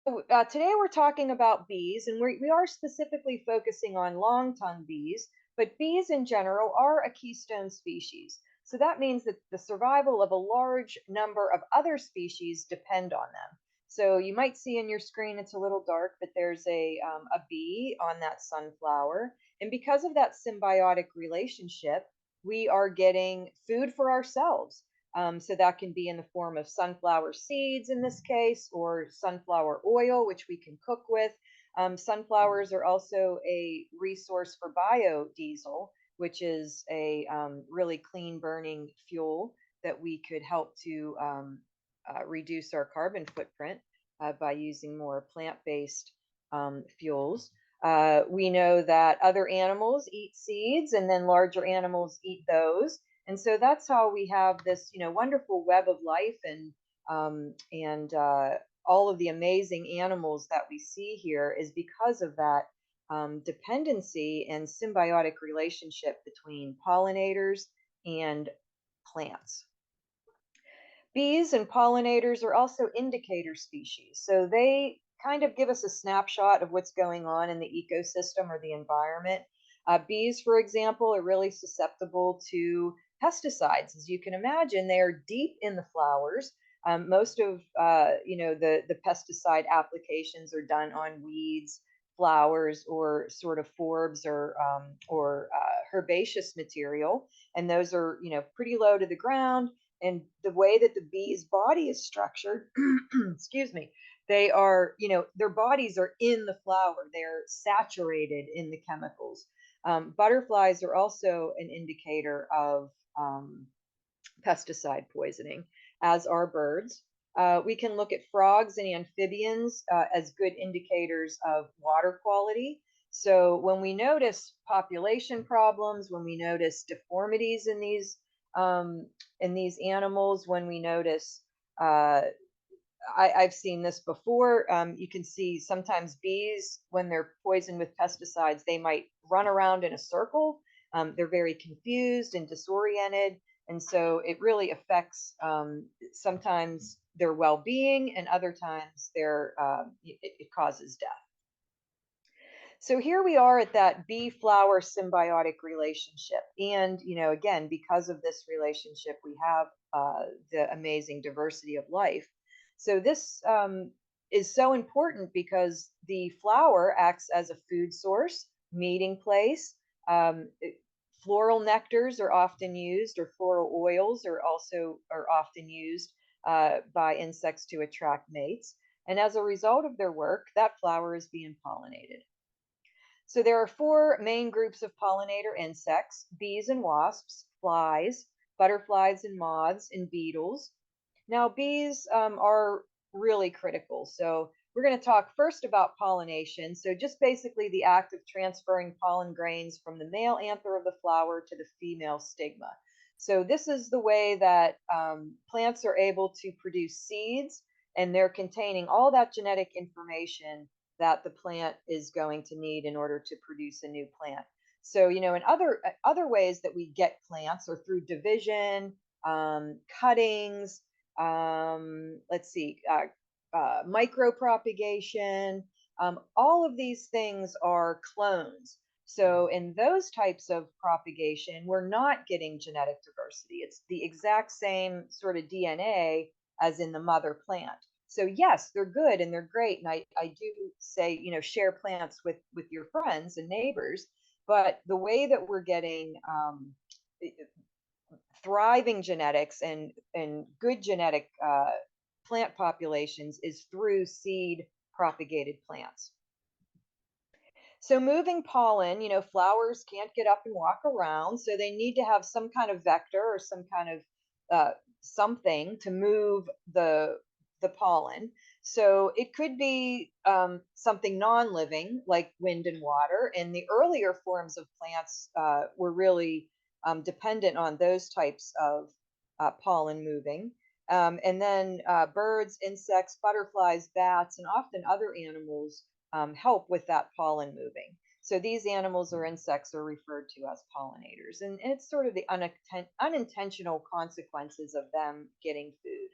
Today we're talking about bees, and we are specifically focusing on long-tongue bees, but bees in general are a keystone species. So that means that the survival of a large number of other species depend on them. So you might see in your screen, it's a little dark, but there's a bee on that sunflower. And because of that symbiotic relationship, we are getting food for ourselves. So that can be in the form of sunflower seeds in this case, or sunflower oil, which we can cook with. Sunflowers are also a resource for biodiesel, which is a really clean burning fuel that we could help to reduce our carbon footprint by using more plant-based fuels. We know that other animals eat seeds, and then larger animals eat those. And so that's how we have this, wonderful web of life, and all of the amazing animals that we see here is because of that dependency and symbiotic relationship between pollinators and plants. Bees and pollinators are also indicator species. So they kind of give us a snapshot of what's going on in the ecosystem or the environment. Bees, for example, are really susceptible to pesticides. As you can imagine, they are deep in the flowers. Most of the pesticide applications are done on weeds, flowers, or sort of forbs or herbaceous material, and those are pretty low to the ground. And the way that the bee's body is structured, excuse me, they are, their bodies are in the flower. They're saturated in the chemicals. Butterflies are also an indicator of pesticide poisoning, as are birds. We can look at frogs and amphibians as good indicators of water quality. So when we notice population problems, when we notice deformities in these animals, when we notice I've seen this before. You can see sometimes bees, when they're poisoned with pesticides, they might run around in a circle. They're very confused and disoriented. And so it really affects sometimes their well being, and other times it causes death. So here we are at that bee flower symbiotic relationship. And, again, because of this relationship, we have the amazing diversity of life. So this is so important because the flower acts as a food source, meeting place. Floral nectars are often used, or floral oils are often used by insects to attract mates. And as a result of their work, that flower is being pollinated. So there are four main groups of pollinator insects: bees and wasps, flies, butterflies and moths, and beetles. Now, bees are really critical. So we're going to talk first about pollination. So just basically the act of transferring pollen grains from the male anther of the flower to the female stigma. So this is the way that plants are able to produce seeds, and they're containing all that genetic information that the plant is going to need in order to produce a new plant. So, in other ways that we get plants are through division, cuttings, let's see, micro propagation. All of these things are clones. So in those types of propagation, we're not getting genetic diversity. It's the exact same sort of DNA as in the mother plant. So yes, they're good and they're great. And I do say, share plants with your friends and neighbors. But the way that we're getting thriving genetics and good genetic plant populations is through seed propagated plants. So moving pollen, flowers can't get up and walk around, so they need to have some kind of vector or some kind of something to move the pollen. So it could be something non-living like wind and water. And the earlier forms of plants were really dependent on those types of pollen moving. And then birds, insects, butterflies, bats, and often other animals help with that pollen moving. So these animals or insects are referred to as pollinators. And it's sort of the unintentional consequences of them getting food.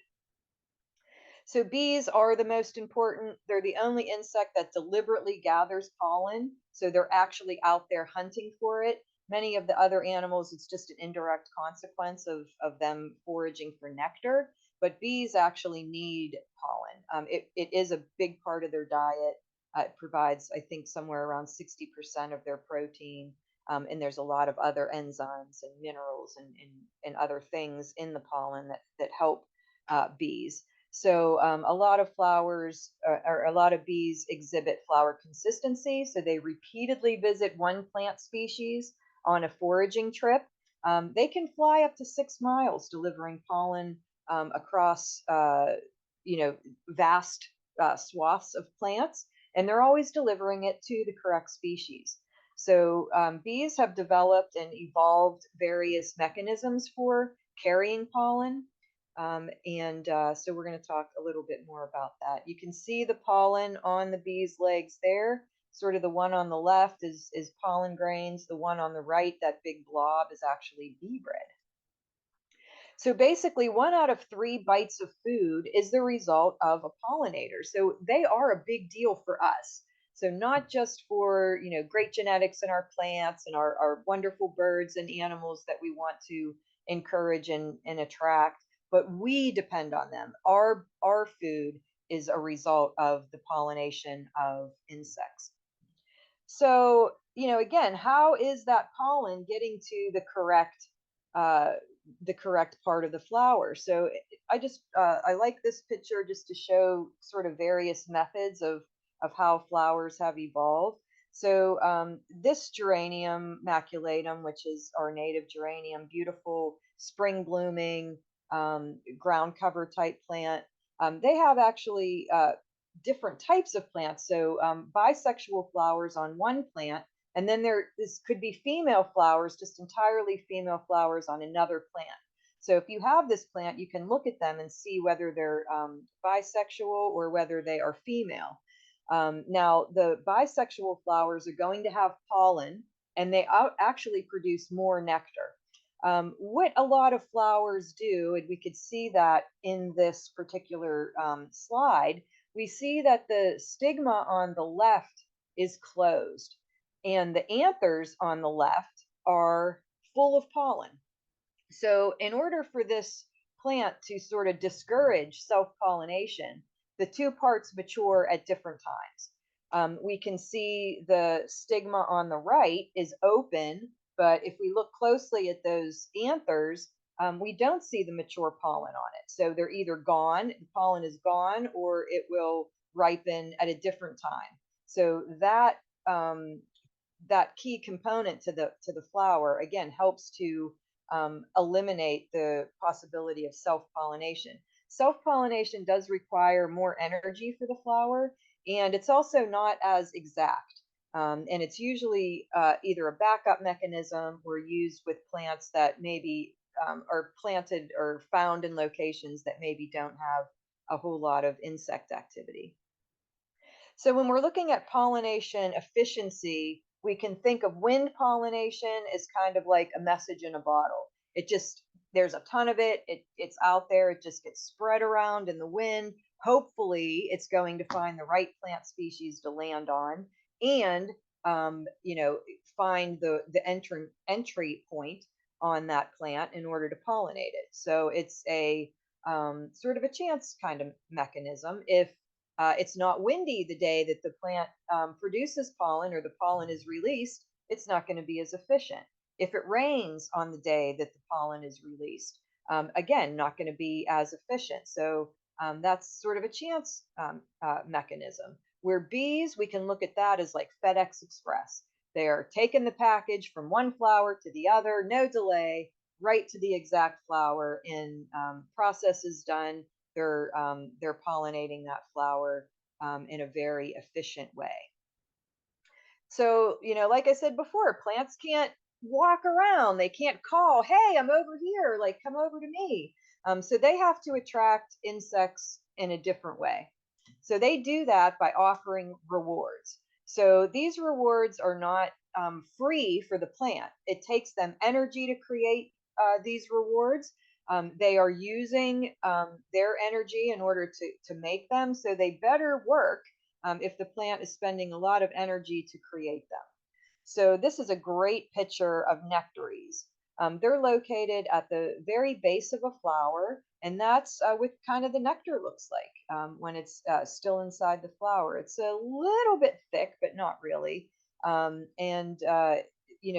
So bees are the most important. They're the only insect that deliberately gathers pollen. So they're actually out there hunting for it. Many of the other animals, it's just an indirect consequence of them foraging for nectar. But bees actually need pollen. It is a big part of their diet. It provides, I think, somewhere around 60% of their protein. And there's a lot of other enzymes and minerals and other things in the pollen that help bees. So a lot of flowers or a lot of bees exhibit flower consistency. So they repeatedly visit one plant species on a foraging trip. They can fly up to 6 miles delivering pollen across, vast swaths of plants, and they're always delivering it to the correct species. So bees have developed and evolved various mechanisms for carrying pollen. So we're going to talk a little bit more about that. You can see the pollen on the bee's legs there. Sort of the one on the left is pollen grains. The one on the right, that big blob, is actually bee bread. So basically, 1 out of 3 bites of food is the result of a pollinator. So they are a big deal for us. So not just for great genetics in our plants and our wonderful birds and animals that we want to encourage and attract, but we depend on them. Our food is a result of the pollination of insects. So, again, how is that pollen getting to uh, the correct part of the flower? So I like this picture just to show sort of various methods of how flowers have evolved. So this geranium maculatum, which is our native geranium, beautiful spring blooming ground cover type plant, they have actually different types of plants. So bisexual flowers on one plant, and then this could be female flowers, just entirely female flowers on another plant. So if you have this plant, you can look at them and see whether they're bisexual or whether they are female. Now, the bisexual flowers are going to have pollen, and they actually produce more nectar. What a lot of flowers do, and we could see that in this particular slide, we see that the stigma on the left is closed and the anthers on the left are full of pollen. So, in order for this plant to sort of discourage self pollination, the two parts mature at different times. We can see the stigma on the right is open, but if we look closely at those anthers, we don't see the mature pollen on it. So they're either gone, the pollen is gone, or it will ripen at a different time. So that key component to the flower again helps to eliminate the possibility of self-pollination. Self-pollination does require more energy for the flower, and it's also not as exact. And it's usually either a backup mechanism or used with plants that maybe are planted or found in locations that maybe don't have a whole lot of insect activity. So when we're looking at pollination efficiency, we can think of wind pollination as kind of like a message in a bottle. There's a ton of it's out there, it just gets spread around in the wind. Hopefully, it's going to find the right plant species to land on and, find the entry point on that plant in order to pollinate it. So it's a sort of a chance kind of mechanism. If it's not windy the day that the plant produces pollen or the pollen is released, it's not going to be as efficient. If it rains on the day that the pollen is released, again, not going to be as efficient. So that's sort of a chance mechanism. Where bees, we can look at that as like FedEx Express. They are taking the package from one flower to the other, no delay, right to the exact flower, and process is done. They're pollinating that flower in a very efficient way. So, like I said before, plants can't walk around. They can't call, hey, I'm over here, like come over to me. So they have to attract insects in a different way. So they do that by offering rewards. So these rewards are not free for the plant. It takes them energy to create these rewards. They are using their energy in order to make them, so they better work if the plant is spending a lot of energy to create them. So this is a great picture of nectaries. They're located at the very base of a flower, and that's what kind of the nectar looks like when it's still inside the flower. It's a little bit thick, but not really. And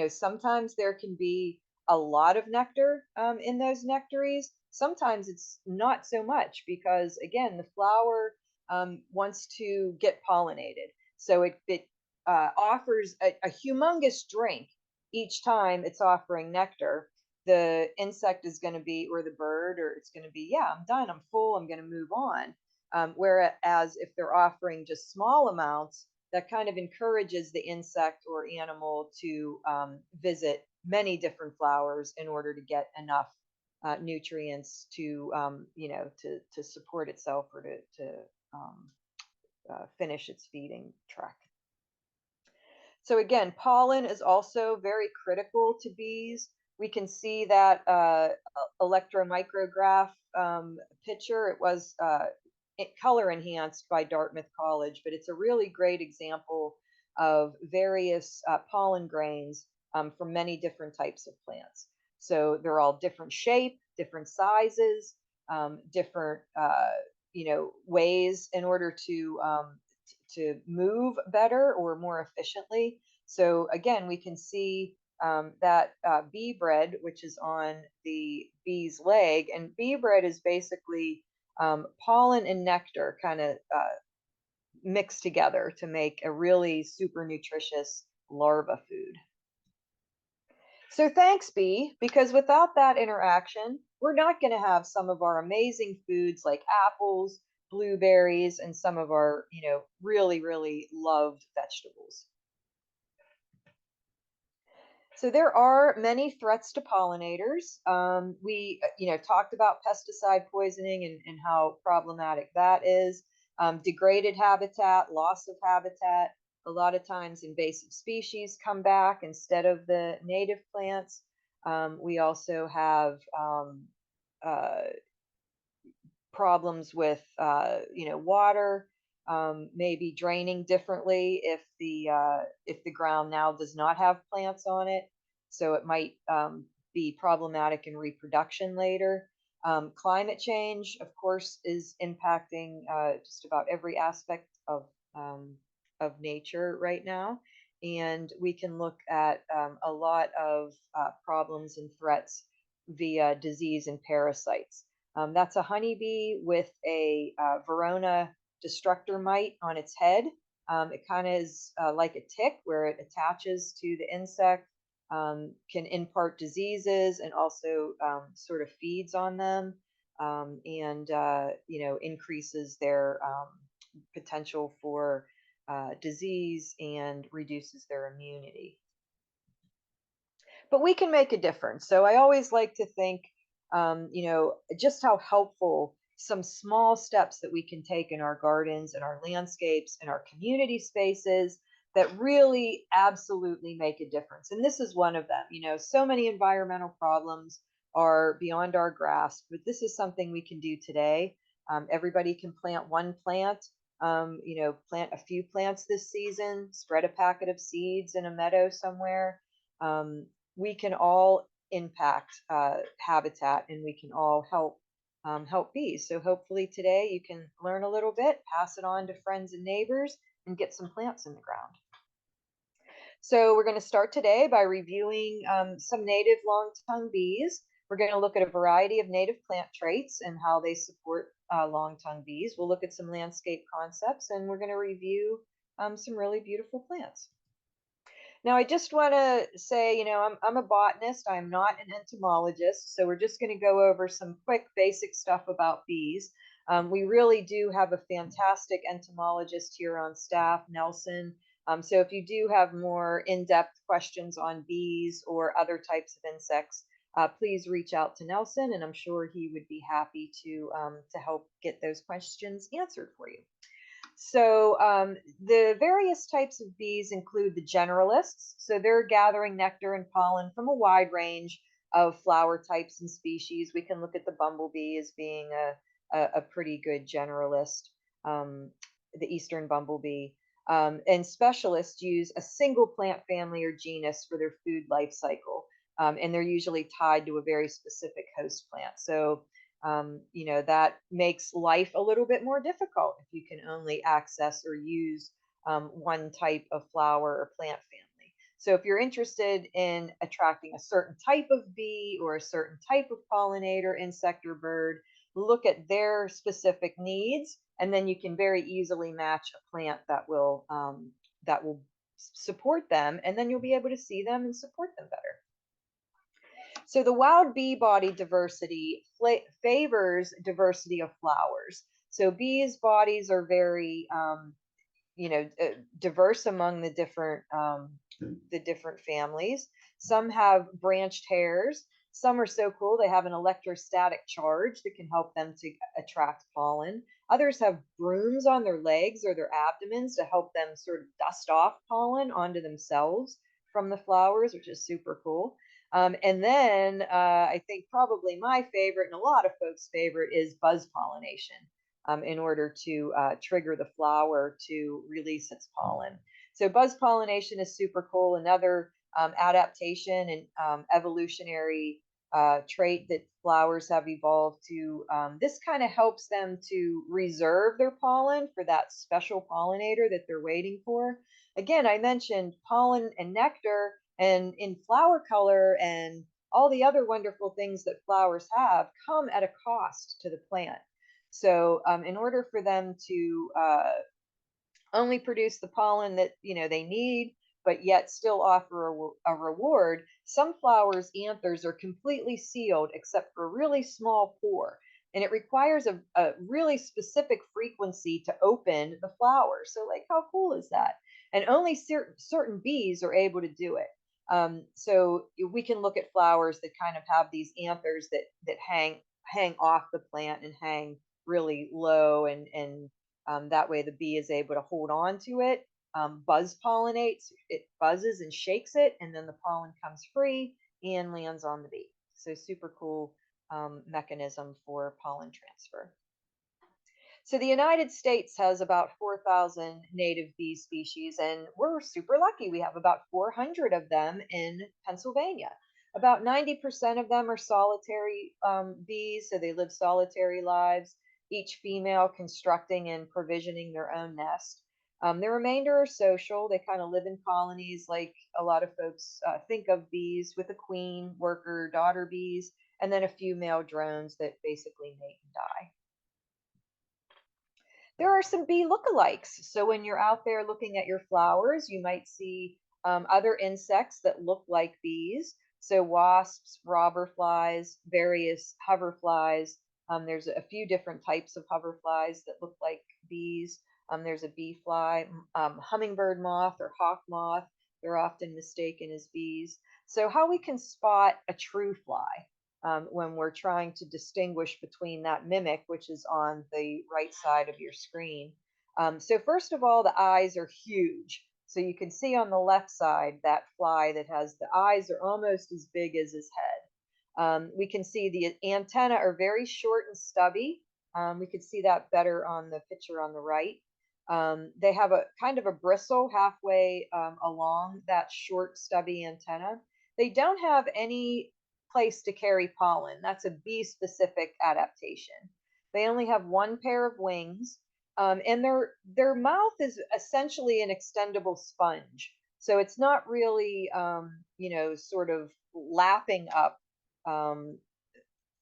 sometimes there can be a lot of nectar in those nectaries. Sometimes it's not so much because, again, the flower wants to get pollinated. So it offers a humongous drink each time it's offering nectar. The insect is going to be, or the bird, or it's going to be, yeah, I'm done, I'm full, I'm going to move on. Whereas if they're offering just small amounts, that kind of encourages the insect or animal to visit many different flowers in order to get enough nutrients to, to support itself or to finish its feeding track. So again, pollen is also very critical to bees. We can see that electromicrograph picture. It was color enhanced by Dartmouth College, but it's a really great example of various pollen grains from many different types of plants. So they're all different shape, different sizes, different ways in order to move better or more efficiently. So again, we can see that bee bread, which is on the bee's leg, and bee bread is basically pollen and nectar kind of mixed together to make a really super nutritious larva food. So thanks, bee, because without that interaction, we're not going to have some of our amazing foods like apples, blueberries, and some of our, really, really loved vegetables. So there are many threats to pollinators. We, talked about pesticide poisoning and how problematic that is. Degraded habitat, loss of habitat. A lot of times invasive species come back instead of the native plants. We also have problems with water, maybe draining differently if the ground now does not have plants on it, so it might be problematic in reproduction later. Climate change, of course, is impacting just about every aspect of nature right now, and we can look at a lot of problems and threats via disease and parasites. That's a honeybee with a Verona destructor mite on its head. It kind of is like a tick where it attaches to the insect, can impart diseases, and also sort of feeds on them, and increases their potential for disease and reduces their immunity. But we can make a difference. So I always like to think, just how helpful some small steps that we can take in our gardens and our landscapes and our community spaces that really absolutely make a difference. And this is one of them. So many environmental problems are beyond our grasp, but this is something we can do today. Everybody can plant one plant. Plant a few plants this season, spread a packet of seeds in a meadow somewhere. We can all impact habitat, and we can all help bees. So hopefully today you can learn a little bit, pass it on to friends and neighbors, and get some plants in the ground. So we're going to start today by reviewing some native long-tongue bees. We're going to look at a variety of native plant traits and how they support long-tongue bees. We'll look at some landscape concepts, and we're going to review some really beautiful plants. Now, I just want to say, I'm a botanist. I'm not an entomologist. So we're just going to go over some quick basic stuff about bees. We really do have a fantastic entomologist here on staff, Nelson. So if you do have more in-depth questions on bees or other types of insects, please reach out to Nelson, and I'm sure he would be happy to help get those questions answered for you. So the various types of bees include the generalists. So they're gathering nectar and pollen from a wide range of flower types and species. We can look at the bumblebee as being a pretty good generalist, um, the eastern bumblebee. And specialists use a single plant family or genus for their food life cycle. And they're usually tied to a very specific host plant. So, that makes life a little bit more difficult if you can only access or use one type of flower or plant family. So if you're interested in attracting a certain type of bee or a certain type of pollinator, insect, or bird, look at their specific needs, and then you can very easily match a plant that will support them, and then you'll be able to see them and support them better. So the wild bee body diversity favors diversity of flowers. So bees' bodies are very diverse among the different families. Some have branched hairs. Some are so cool they have an electrostatic charge that can help them to attract pollen. Others have brooms on their legs or their abdomens to help them sort of dust off pollen onto themselves from the flowers, which is super cool. And then I think probably my favorite and a lot of folks' favorite is buzz pollination, in order to trigger the flower to release its pollen. So buzz pollination is super cool. Another adaptation and evolutionary trait that flowers have evolved to. This kind of helps them to reserve their pollen for that special pollinator that they're waiting for. Again, I mentioned pollen and nectar, and in flower color and all the other wonderful things that flowers have come at a cost to the plant. So, in order for them to only produce the pollen that they need, but yet still offer a reward, some flowers' anthers are completely sealed except for a really small pore, and it requires a really specific frequency to open the flower. So, like, how cool is that? And only certain bees are able to do it. So we can look at flowers that kind of have these anthers that hang off the plant and hang really low, and that way the bee is able to hold on to it, buzz pollinates, it buzzes and shakes it, and then the pollen comes free and lands on the bee. So super cool mechanism for pollen transfer. So the United States has about 4,000 native bee species, and we're super lucky. We have about 400 of them in Pennsylvania. About 90% of them are solitary bees, so they live solitary lives, each female constructing and provisioning their own nest. The remainder are social. They kind of live in colonies, like a lot of folks think of bees, with a queen, worker, daughter bees, and then a few male drones that basically mate and die. There are some bee lookalikes. So when you're out there looking at your flowers, you might see other insects that look like bees. So wasps, robber flies, various hoverflies. There's a few different types of hoverflies that look like bees. There's a bee fly, hummingbird moth or hawk moth. They're often mistaken as bees. So how we can spot a true fly when we're trying to distinguish between that mimic, which is on the right side of your screen. So first of all, the eyes are huge. So you can see on the left side that fly that has the eyes are almost as big as his head. We can see the antennae are very short and stubby. We could see that better on the picture on the right. They have a kind of a bristle halfway along that short, stubby antenna. They don't have any place to carry pollen. That's a bee specific adaptation. They only have one pair of wings, and their mouth is essentially an extendable sponge. So it's not really, sort of lapping up um,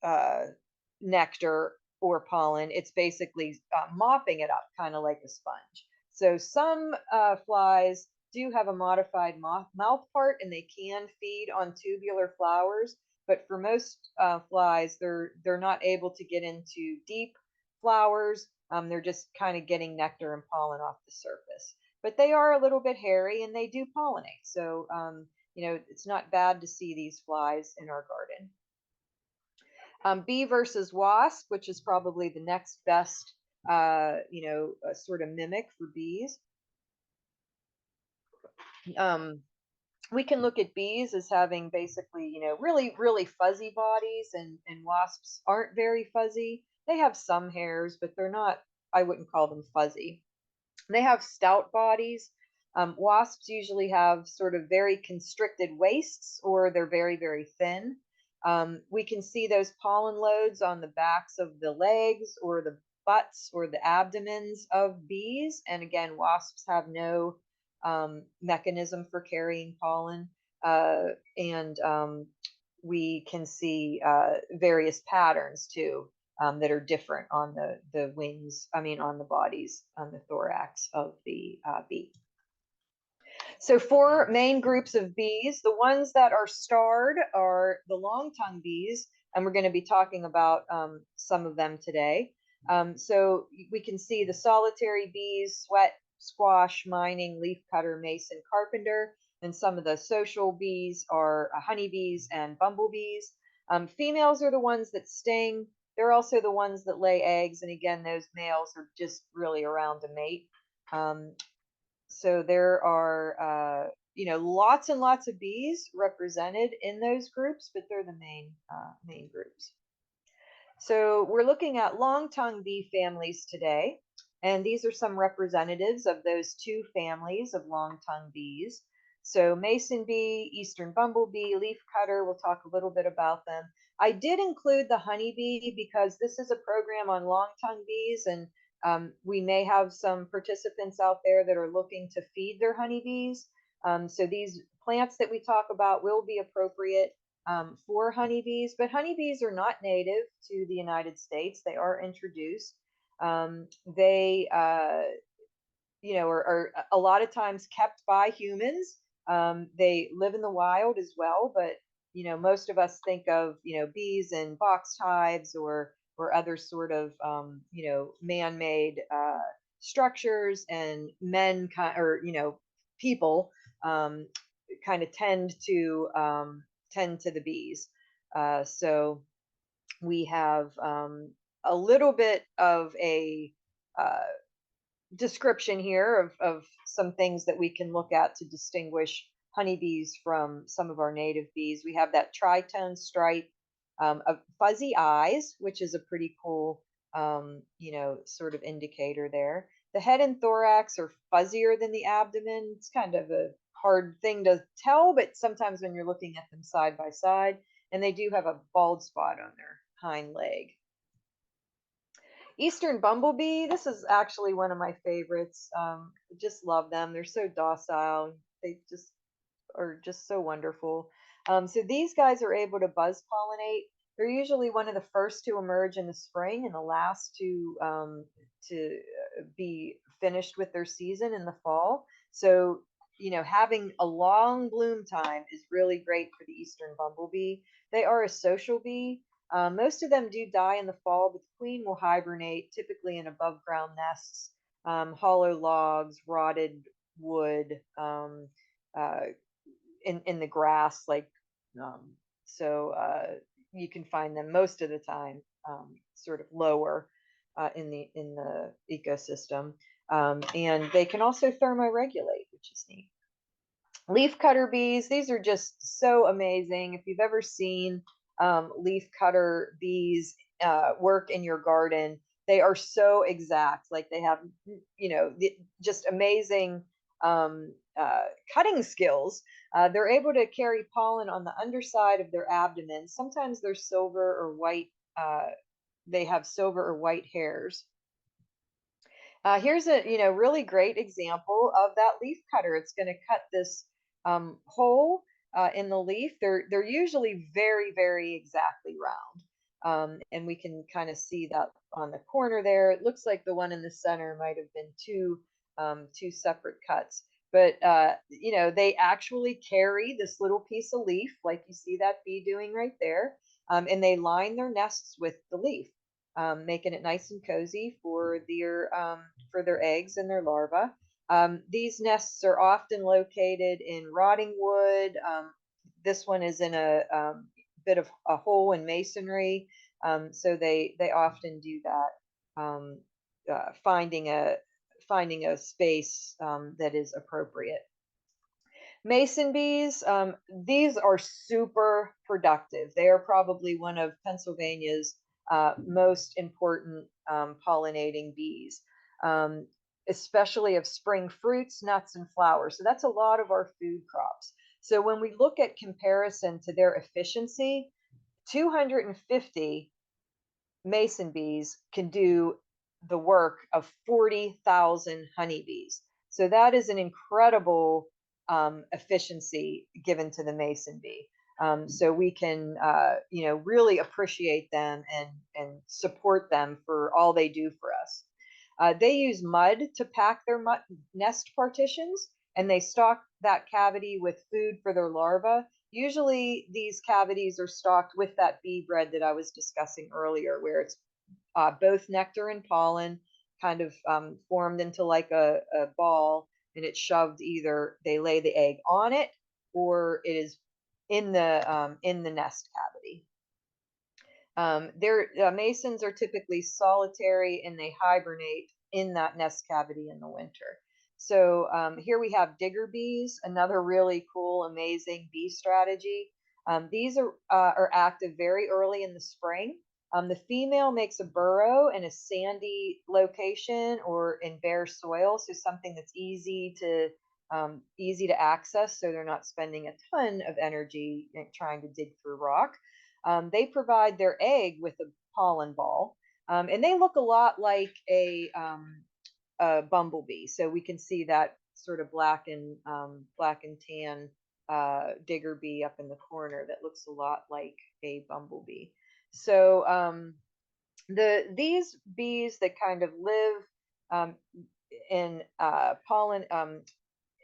uh, nectar or pollen. It's basically mopping it up, kind of like a sponge. So some flies do have a modified mouth part, and they can feed on tubular flowers. But for most flies, they're not able to get into deep flowers. They're just kind of getting nectar and pollen off the surface. But they are a little bit hairy, and they do pollinate. So it's not bad to see these flies in our garden. Bee versus wasp, which is probably the next best, sort of mimic for bees. Um, We can look at bees as having basically, really, really fuzzy bodies, and wasps aren't very fuzzy. They have some hairs, but they're not, I wouldn't call them fuzzy. They have stout bodies. Wasps usually have sort of very constricted waists, or they're very, very thin. We can see those pollen loads on the backs of the legs or the butts or the abdomens of bees. And again, wasps have no mechanism for carrying pollen. And We can see various patterns too, that are different on the wings, I mean, on the bodies, on the thorax of the bee. So four main groups of bees. The ones that are starred are the long-tongued bees, and we're going to be talking about some of them today. So we can see the solitary bees, sweat, squash, mining, leafcutter, mason, carpenter, and some of the social bees are honeybees and bumblebees. Females are the ones that sting. They're also the ones that lay eggs, and again, those males are just really around to mate. So there are, lots and lots of bees represented in those groups, but they're the main groups. So we're looking at long-tongued bee families today, and these are some representatives of those two families of long-tongued bees. So mason bee, eastern bumblebee, leafcutter, we'll talk a little bit about them. I did include the honeybee because this is a program on long-tongued bees, and we may have some participants out there that are looking to feed their honeybees. So these plants that we talk about will be appropriate for honeybees, but honeybees are not native to the United States. They are introduced. They, are a lot of times kept by humans. They live in the wild as well, but most of us think of bees in box hives or other sort of man-made structures, and people kind of tend to the bees. So we have a little bit of a description here of some things that we can look at to distinguish honeybees from some of our native bees. We have that tritone stripe, of fuzzy eyes, which is a pretty cool, sort of indicator there. The head and thorax are fuzzier than the abdomen. It's kind of a hard thing to tell, but sometimes when you're looking at them side by side, and they do have a bald spot on their hind leg. Eastern bumblebee, this is actually one of my favorites. Just love them. They're so docile. They just are just so wonderful. So these guys are able to buzz pollinate. They're usually one of the first to emerge in the spring and the last to be finished with their season in the fall. So having a long bloom time is really great for the eastern bumblebee. They are a social bee. Most of them do die in the fall, but the queen will hibernate, typically in above ground nests, hollow logs, rotted wood, uh, in the grass, um, so you can find them most of the time, sort of lower in the ecosystem, and they can also thermoregulate, which is neat. Leafcutter bees, these are just so amazing. If you've ever seen leafcutter bees work in your garden, they are so exact. Like they have, just amazing cutting skills. They're able to carry pollen on the underside of their abdomen. Sometimes they're silver or white. They have silver or white hairs. Here's a really great example of that leaf cutter. It's going to cut this hole in the leaf. They're usually very, very exactly round. And we can kind of see that on the corner there. It looks like the one in the center might have been two separate cuts. But they actually carry this little piece of leaf, like you see that bee doing right there, and they line their nests with the leaf, making it nice and cozy for their eggs and their larvae. These nests are often located in rotting wood. This one is in a bit of a hole in masonry, so they often do that, finding a space that is appropriate. Mason bees, these are super productive. They are probably one of Pennsylvania's most important pollinating bees, um, especially of spring fruits, nuts, and flowers. So that's a lot of our food crops. So when we look at comparison to their efficiency, 250 mason bees can do the work of 40,000 honeybees. So that is an incredible efficiency given to the mason bee. So we can, really appreciate them and support them for all they do for us. They use mud to pack their nest partitions, and they stock that cavity with food for their larvae. Usually, these cavities are stocked with that bee bread that I was discussing earlier, where it's both nectar and pollen kind of formed into like a ball, and it's shoved, either they lay the egg on it or it is in the nest cavity. Their masons are typically solitary and they hibernate in that nest cavity in the winter. So here we have digger bees, another really cool, amazing bee strategy. These are active very early in the spring. The female makes a burrow in a sandy location or in bare soil, so something that's easy to access, so they're not spending a ton of energy trying to dig through rock. They provide their egg with a pollen ball, and they look a lot like a bumblebee. So we can see that sort of black and tan digger bee up in the corner that looks a lot like a bumblebee. So these bees that kind of live um, in pollen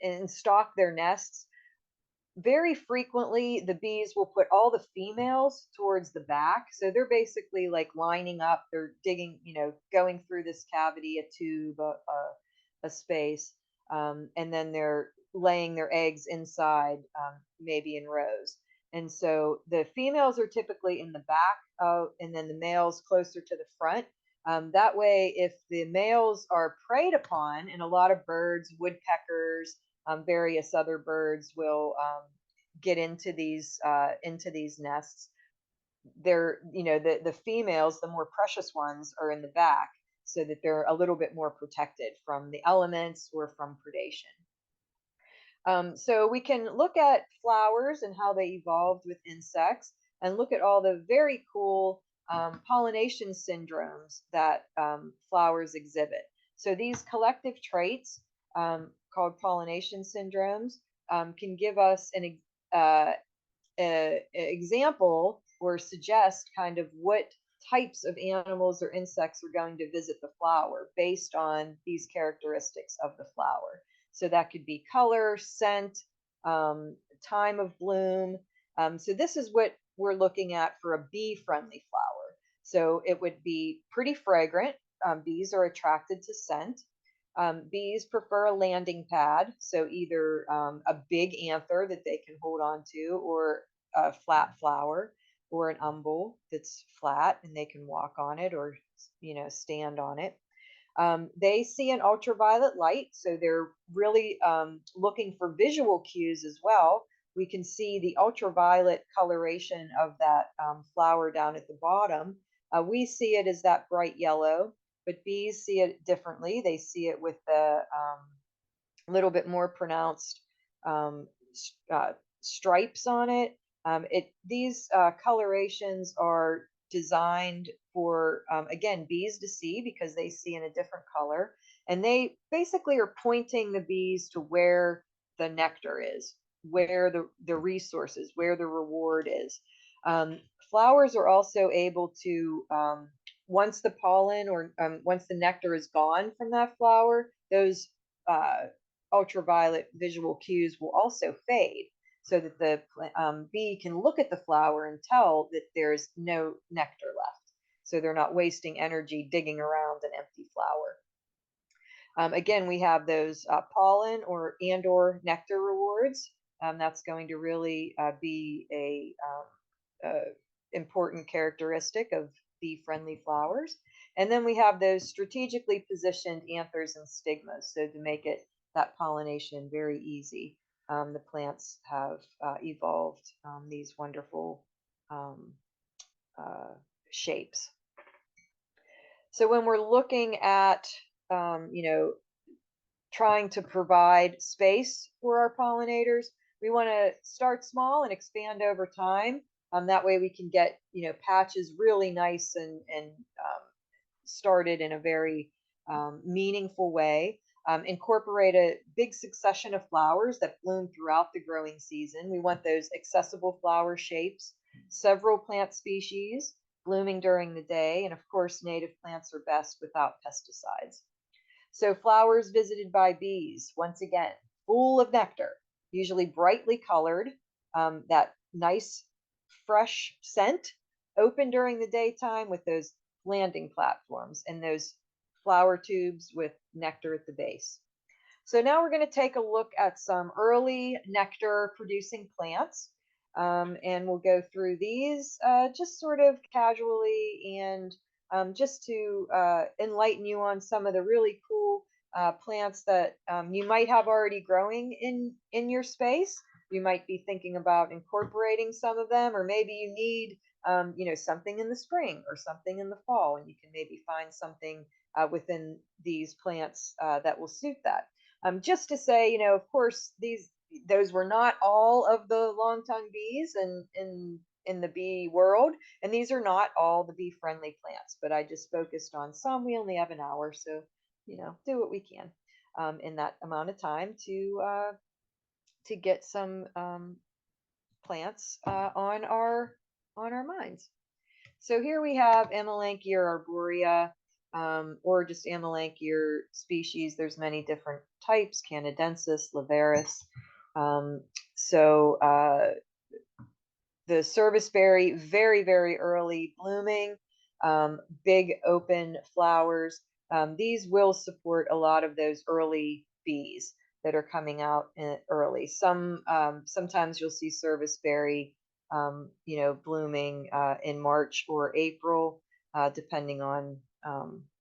and stock their nests, very frequently the bees will put all the females towards the back, so they're basically like lining up, they're digging, going through this cavity, a tube, a space, and then they're laying their eggs inside, maybe in rows. And so the females are typically in the back, and then the males closer to the front. That way, if the males are preyed upon, and a lot of birds, woodpeckers, various other birds will get into these nests. They're, the females, the more precious ones, are in the back, so that they're a little bit more protected from the elements or from predation. So we can look at flowers and how they evolved with insects, and look at all the very cool pollination syndromes that flowers exhibit. So these collective traits, called pollination syndromes, can give us uh, an example or suggest kind of what types of animals or insects are going to visit the flower based on these characteristics of the flower. So that could be color, scent, time of bloom. So this is what we're looking at for a bee-friendly flower. So it would be pretty fragrant. Bees are attracted to scent. Bees prefer a landing pad, so either a big anther that they can hold on to, or a flat flower, or an umbel that's flat and they can walk on it, or stand on it. They see an ultraviolet light, so they're really looking for visual cues as well. We can see the ultraviolet coloration of that flower down at the bottom. We see it as that bright yellow, but bees see it differently. They see it with the little bit more pronounced um, stripes on it. These colorations are designed for, again, bees to see, because they see in a different color, and they basically are pointing the bees to where the nectar is, where the resources, where the reward is. Um, Flowers are also able to, once the pollen, or once the nectar is gone from that flower, those uh, ultraviolet visual cues will also fade, so that the bee can look at the flower and tell that there's no nectar left. So they're not wasting energy digging around an empty flower. Again, we have those pollen or nectar rewards. That's going to really be a important characteristic of bee-friendly flowers. And then we have those strategically positioned anthers and stigmas, so to make it that pollination very easy. the plants have evolved these wonderful um, uh, shapes. So when we're looking at, you know, trying to provide space for our pollinators, we want to start small and expand over time. That way we can get, you know, patches really nice and started in a very meaningful way. Incorporate a big succession of flowers that bloom throughout the growing season. We want those accessible flower shapes, several plant species blooming during the day, and of course, native plants are best without pesticides. So flowers visited by bees, once again, full of nectar, usually brightly colored, that nice fresh scent, open during the daytime with those landing platforms and those flower tubes with nectar at the base. So now we're going to take a look at some early nectar producing plants. And we'll go through these just sort of casually and just to enlighten you on some of the really cool plants that you might have already growing in your space. You might be thinking about incorporating some of them, or maybe you need you know, something in the spring or something in the fall, and you can maybe find something within these plants that will suit that. Just to say, you know, of course, those were not all of the long-tongue bees in the bee world, and these are not all the bee-friendly plants. But I just focused on some. We only have an hour, so you know, do what we can in that amount of time to get some plants on our minds. So here we have Amelanchier arborea, or just Amelanchier species. There's many different types: Canadensis, Lavaris. Um, so the serviceberry, very, very early blooming, big open flowers. These will support a lot of those early bees that are coming out early. Sometimes you'll see serviceberry, you know, blooming in March or April, depending on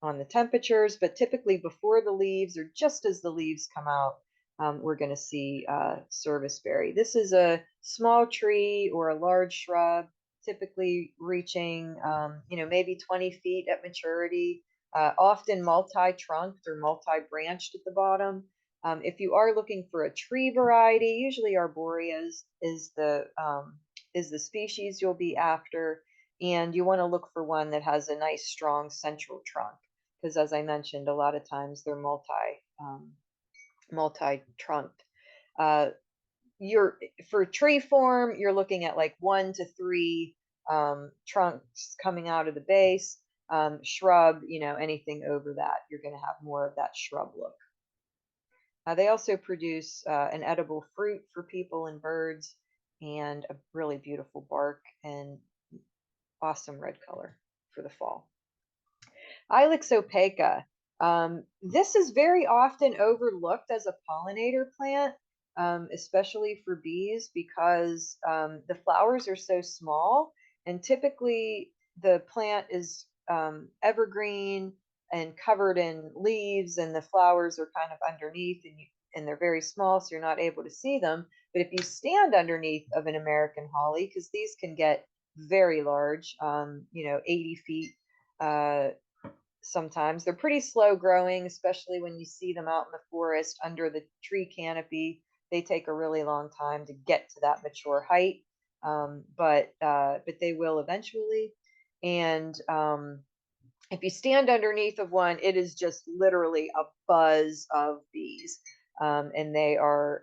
the temperatures. But typically before the leaves, or just as the leaves come out, we're going to see serviceberry. This is a small tree or a large shrub, typically reaching, you know, maybe 20 feet at maturity, often multi-trunked or multi-branched at the bottom. If you are looking for a tree variety, usually arboreas is the species you'll be after, and you want to look for one that has a nice, strong central trunk, because as I mentioned, a lot of times they're multi-trunked. Uh, you're for tree form, you're looking at like 1 to 3 trunks coming out of the base. Shrub, you know, anything over that, you're going to have more of that shrub look. They also produce an edible fruit for people and birds, and a really beautiful bark and awesome red color for the fall. Ilex opaca. This is very often overlooked as a pollinator plant, especially for bees, because the flowers are so small, and typically the plant is evergreen and covered in leaves, and the flowers are kind of underneath, and they're very small, so you're not able to see them. But if you stand underneath of an American holly, because these can get very large, you know, 80 feet. Sometimes they're pretty slow growing, especially when you see them out in the forest under the tree canopy. They take a really long time to get to that mature height, but they will eventually. And if you stand underneath of one, it is just literally a buzz of bees, and they are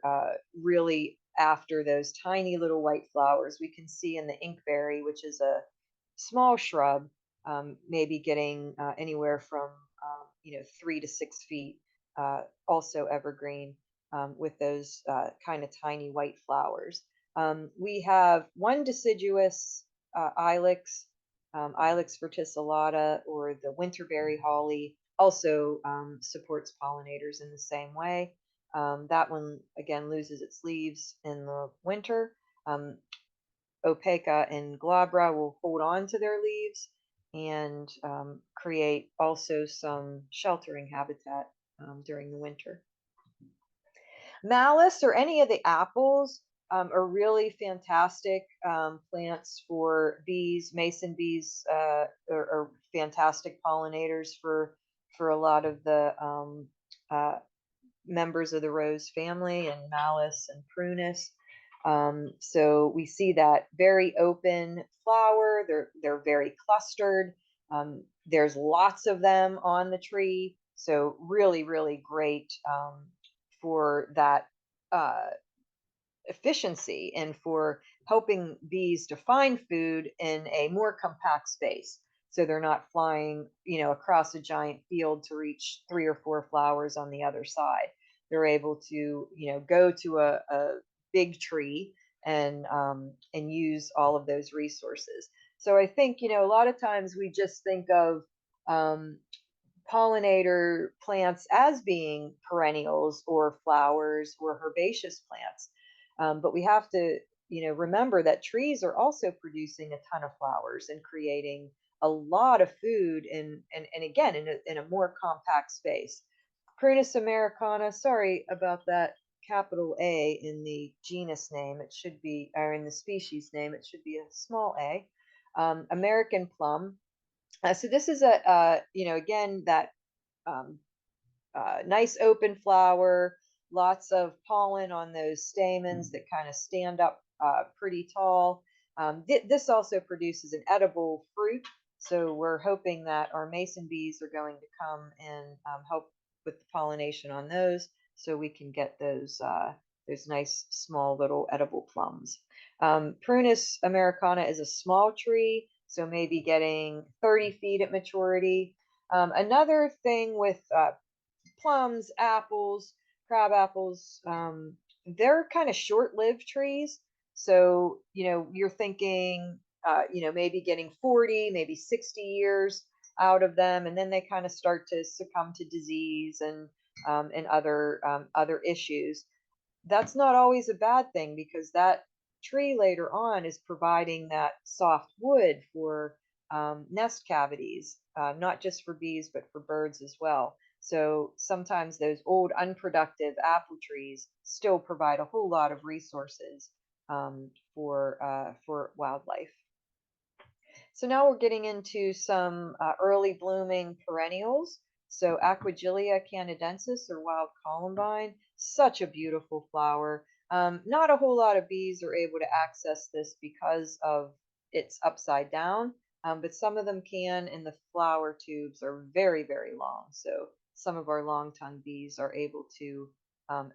really after those tiny little white flowers we can see in the inkberry, which is a small shrub, maybe getting anywhere from you know, 3 to 6 feet, also evergreen, with those kind of tiny white flowers. We have one deciduous ilex, Ilex verticillata, or the winterberry holly, also supports pollinators in the same way. That one again loses its leaves in the winter. Opaca and glabra will hold on to their leaves and create also some sheltering habitat during the winter. Malice or any of the apples are really fantastic plants for bees. Mason bees are fantastic pollinators for a lot of the uh, members of the rose family, and Malice and Prunus. So we see that very open flower. They're very clustered. There's lots of them on the tree, so really really great for that uh, efficiency and for helping bees to find food in a more compact space. So they're not flying, across a giant field to reach 3 or 4 flowers on the other side. They're able to, go to a big tree and use all of those resources. So I think, a lot of times we just think of um, pollinator plants as being perennials or flowers or herbaceous plants. But we have to, remember that trees are also producing a ton of flowers and creating a lot of food and again in a more compact space. Prunus americana, sorry about that capital A in the genus name. It should be, or in the species name, it should be a small a. American plum. So this is again, that um, nice open flower, lots of pollen on those stamens that kind of stand up pretty tall. This also produces an edible fruit. So we're hoping that our mason bees are going to come and help with the pollination on those, so we can get those nice small little edible plums. Prunus americana is a small tree, so maybe getting 30 feet at maturity. Another thing with plums, apples, crab apples, they're kind of short-lived trees. So, you're thinking, maybe getting 40, maybe 60 years out of them, and then they kind of start to succumb to disease and other issues. That's not always a bad thing, because that tree later on is providing that soft wood for nest cavities, not just for bees, but for birds as well. So sometimes those old unproductive apple trees still provide a whole lot of resources for wildlife. So now we're getting into some early blooming perennials. So Aquagilia canadensis, or wild columbine, such a beautiful flower. Not a whole lot of bees are able to access this because of it's upside down, but some of them can, and the flower tubes are very, very long. So some of our long-tongued bees are able to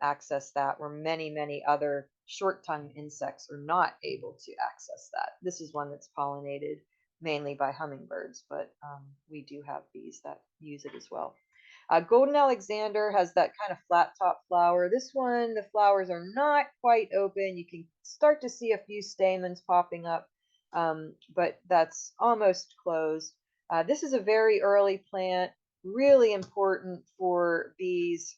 access that, where many, many other short-tongued insects are not able to access that. This is one that's pollinated mainly by hummingbirds, but we do have bees that use it as well. Golden Alexander has that kind of flat top flower. This one, the flowers are not quite open. You can start to see a few stamens popping up, but that's almost closed. This is a very early plant, really important for bees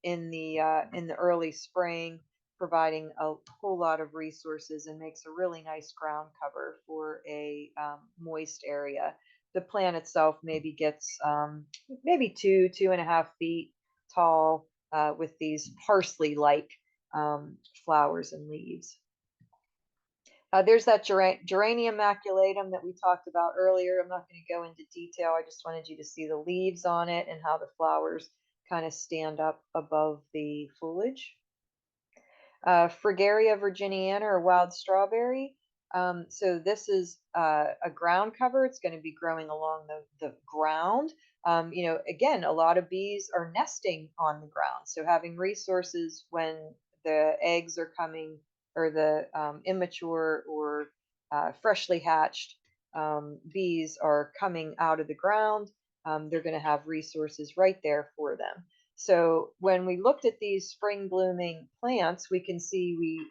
in the early spring, providing a whole lot of resources and makes a really nice ground cover for a moist area. The plant itself maybe gets maybe 2.5 feet tall, with these parsley-like flowers and leaves. There's that geranium maculatum that we talked about earlier. I'm not going to go into detail. I just wanted you to see the leaves on it and how the flowers kind of stand up above the foliage. Fragaria virginiana, or wild strawberry. So this is a ground cover. It's going to be growing along the ground. Again, a lot of bees are nesting on the ground. So having resources when the eggs are coming, or the immature or freshly hatched bees are coming out of the ground, they're going to have resources right there for them. So when we looked at these spring blooming plants, we can see we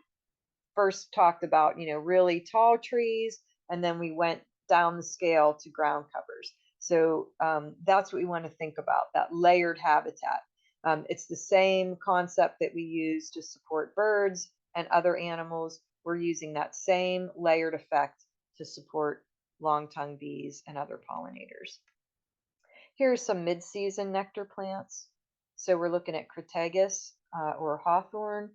first talked about, really tall trees, and then we went down the scale to ground covers. So that's what we want to think about, that layered habitat. It's the same concept that we use to support birds and other animals. We're using that same layered effect to support long-tongued bees and other pollinators. Here are some mid-season nectar plants. So we're looking at Crataegus. or hawthorn.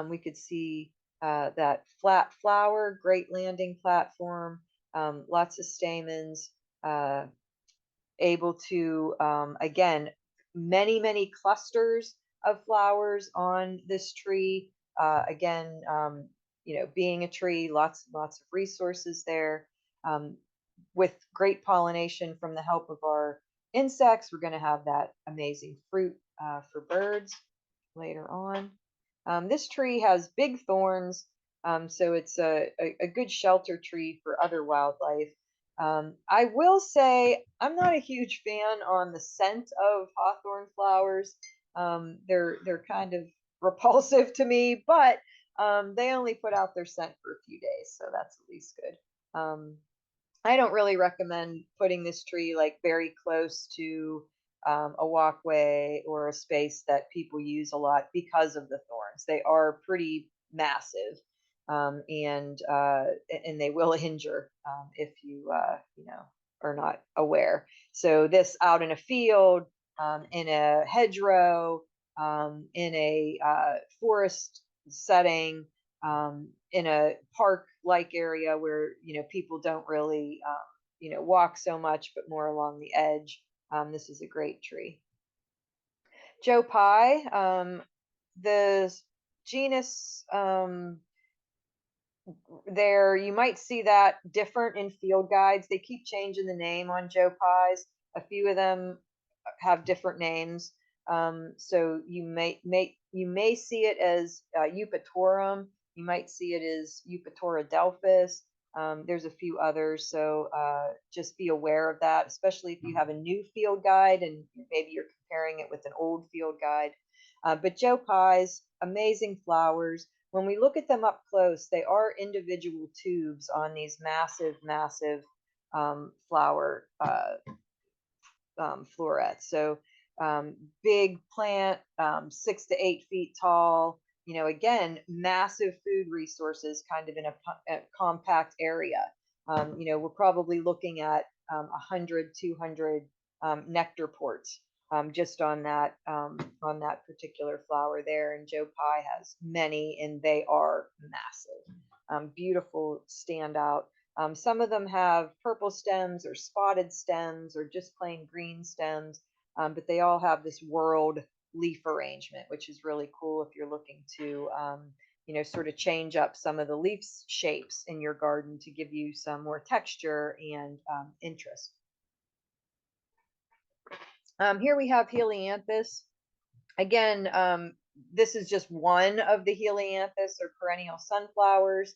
We could see that flat flower, great landing platform, lots of stamens, uh, able to, again, many clusters of flowers on this tree. Again, being a tree, lots of resources there. Um, with great pollination from the help of our insects, we're going to have that amazing fruit for birds later on. This tree has big thorns, so it's a good shelter tree for other wildlife. I will say I'm not a huge fan on the scent of hawthorn flowers. They're kind of repulsive to me, but they only put out their scent for a few days, so that's at least good. I don't really recommend putting this tree like very close to a walkway or a space that people use a lot because of the thorns. They are pretty massive, and they will injure if you are not aware. So this out in a field, in a hedgerow, in a forest setting, in a park-like area where people don't really walk so much, but more along the edge. This is a great tree. Joe Pye, the genus there, you might see that different in field guides. They keep changing the name on Joe Pies. A few of them have different names. So you may see it as Eupatorum. You might see it as Eupatora delphis. There's a few others, so just be aware of that, especially if you have a new field guide and maybe you're comparing it with an old field guide. But Joe Pies, amazing flowers. When we look at them up close, they are individual tubes on these massive flower florets. So big plant, 6 to 8 feet tall. Again, massive food resources, kind of in a compact area. We're probably looking at 100, 200 nectar ports just on that particular flower there. And Joe Pye has many, and they are massive. Beautiful standout. Some of them have purple stems or spotted stems or just plain green stems, but they all have this whorled leaf arrangement, which is really cool if you're looking to, sort of change up some of the leaf shapes in your garden to give you some more texture and interest. Here we have Helianthus. Again, this is just one of the Helianthus or perennial sunflowers.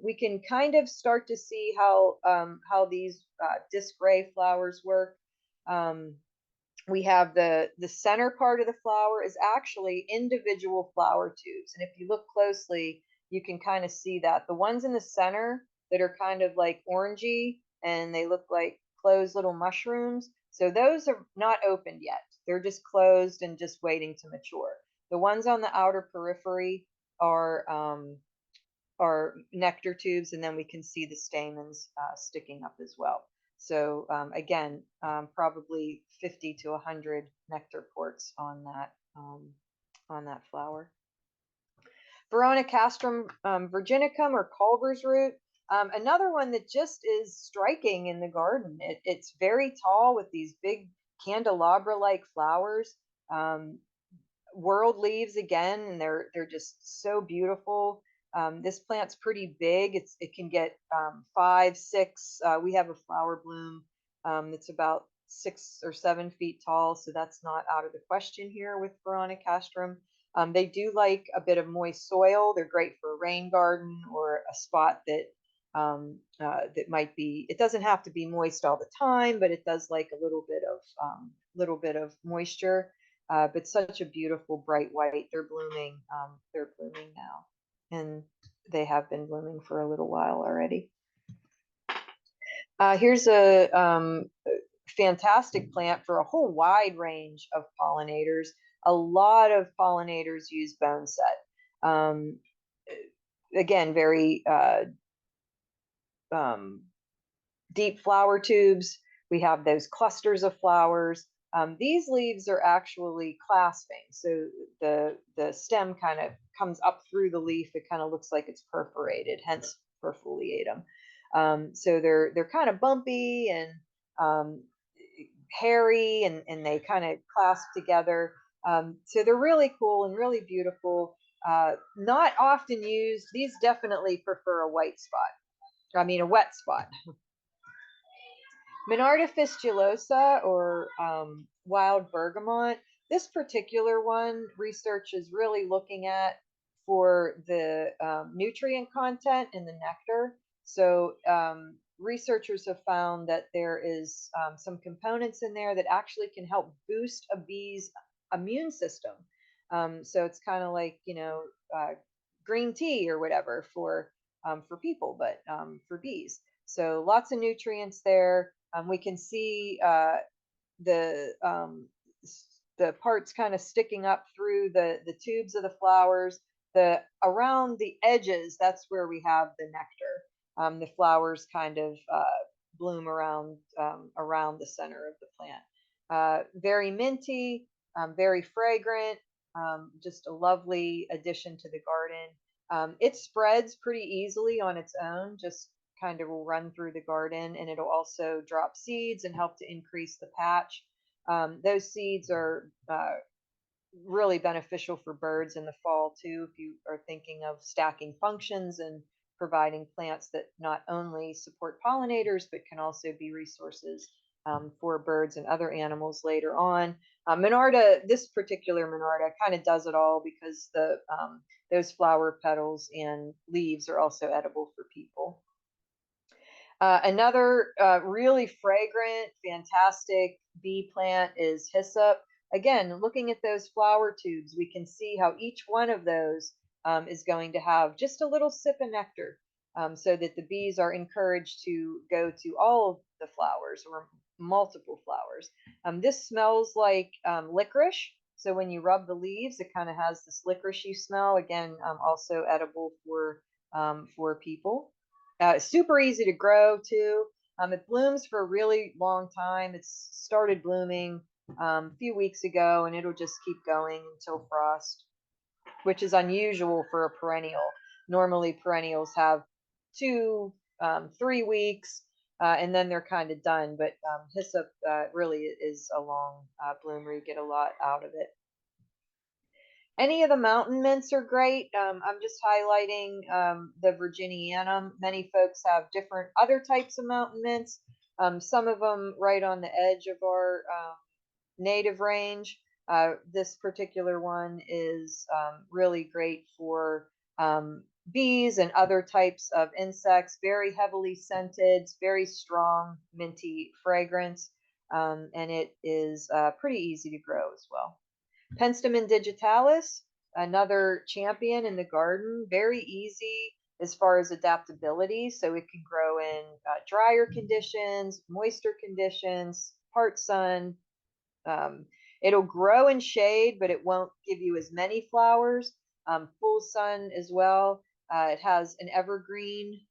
We can kind of start to see how these disc ray flowers work. We have the center part of the flower is actually individual flower tubes, and if you look closely, you can kind of see that the ones in the center that are kind of like orangey and they look like closed little mushrooms. So those are not opened yet. They're just closed and just waiting to mature. The ones on the outer periphery are nectar tubes, and then we can see the stamens sticking up as well. So again, probably 50 to 100 nectar ports on that flower. Veronicastrum virginicum or Culver's root. Another one that just is striking in the garden. It's very tall with these big candelabra-like flowers. Whorled leaves again, and they're just so beautiful. This plant's pretty big. It can get 5, 6. We have a flower bloom that's about 6 or 7 feet tall, so that's not out of the question here with Veronicastrum. They do like a bit of moist soil. They're great for a rain garden or a spot that might be. It doesn't have to be moist all the time, but it does like a little bit of moisture. But such a beautiful bright white. They're blooming. They're blooming now, and they have been blooming for a little while already. Here's a fantastic plant for a whole wide range of pollinators. A lot of pollinators use boneset. Again, very deep flower tubes. We have those clusters of flowers. These leaves are actually clasping. So the stem kind of comes up through the leaf. It kind of looks like it's perforated, hence perfoliatum. So they're kind of bumpy and um, hairy, and they kind of clasp together. So they're really cool and really beautiful. Not often used. These definitely prefer a white spot. I mean, a wet spot. Monarda fistulosa, or wild bergamot. This particular one, research is really looking at for the nutrient content in the nectar. So researchers have found that there is some components in there that actually can help boost a bee's immune system. So it's kind of like, green tea or whatever for people, but for bees. So lots of nutrients there. We can see the the parts kind of sticking up through the tubes of the flowers. The around the edges, that's where we have the nectar. The flowers kind of bloom around the center of the plant. Very minty, very fragrant. Just a lovely addition to the garden. It spreads pretty easily on its own, just kind of will run through the garden, and it'll also drop seeds and help to increase the patch. Those seeds are really beneficial for birds in the fall too, if you are thinking of stacking functions and providing plants that not only support pollinators but can also be resources for birds and other animals later on. Monarda, this particular Monarda, kind of does it all because those flower petals and leaves are also edible for people. Another really fragrant, fantastic bee plant is hyssop. Again, looking at those flower tubes, we can see how each one of those is going to have just a little sip of nectar, so that the bees are encouraged to go to all of the flowers or multiple flowers. This smells like licorice. So when you rub the leaves, it kind of has this licoricey smell. Again, also edible for people. Super easy to grow too. It blooms for a really long time. It's started blooming a few weeks ago, and it'll just keep going until frost, which is unusual for a perennial. Normally, perennials have 3 weeks, and then they're kind of done. But hyssop really is a long bloomer. You get a lot out of it. Any of the mountain mints are great. I'm just highlighting the Virginianum. Many folks have different other types of mountain mints. Some of them right on the edge of our native range. This particular one is really great for bees and other types of insects. Very heavily scented, very strong minty fragrance, and it is pretty easy to grow as well. Penstemon digitalis, another champion in the garden, very easy as far as adaptability. So it can grow in drier conditions, moister conditions, part sun. It'll grow in shade, but it won't give you as many flowers. Full sun as well. It has an evergreen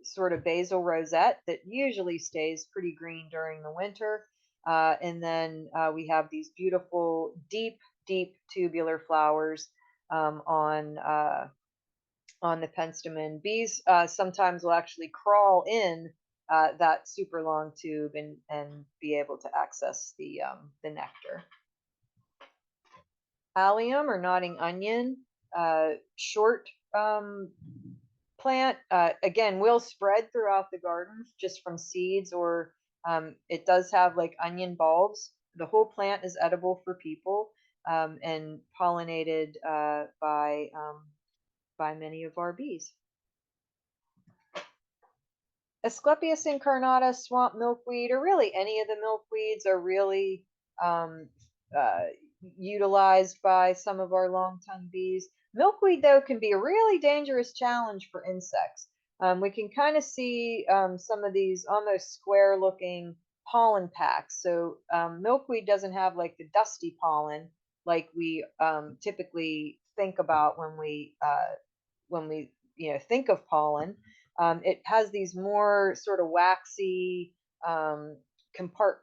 sort of basal rosette that usually stays pretty green during the winter. And then we have these beautiful, deep tubular flowers on the penstemon. Bees sometimes will actually crawl in that super long tube and be able to access the nectar. Allium, or nodding onion, short plant, again, will spread throughout the garden just from seeds, or it does have like onion bulbs. The whole plant is edible for people, and pollinated by many of our bees. Asclepias incarnata, swamp milkweed, or really any of the milkweeds, are really um, uh, utilized by some of our long-tongued bees. Milkweed, though, can be a really dangerous challenge for insects. We can kind of see some of these almost square-looking pollen packs. So milkweed doesn't have like the dusty pollen like we typically think about when we think of pollen. It has these more sort of waxy, compart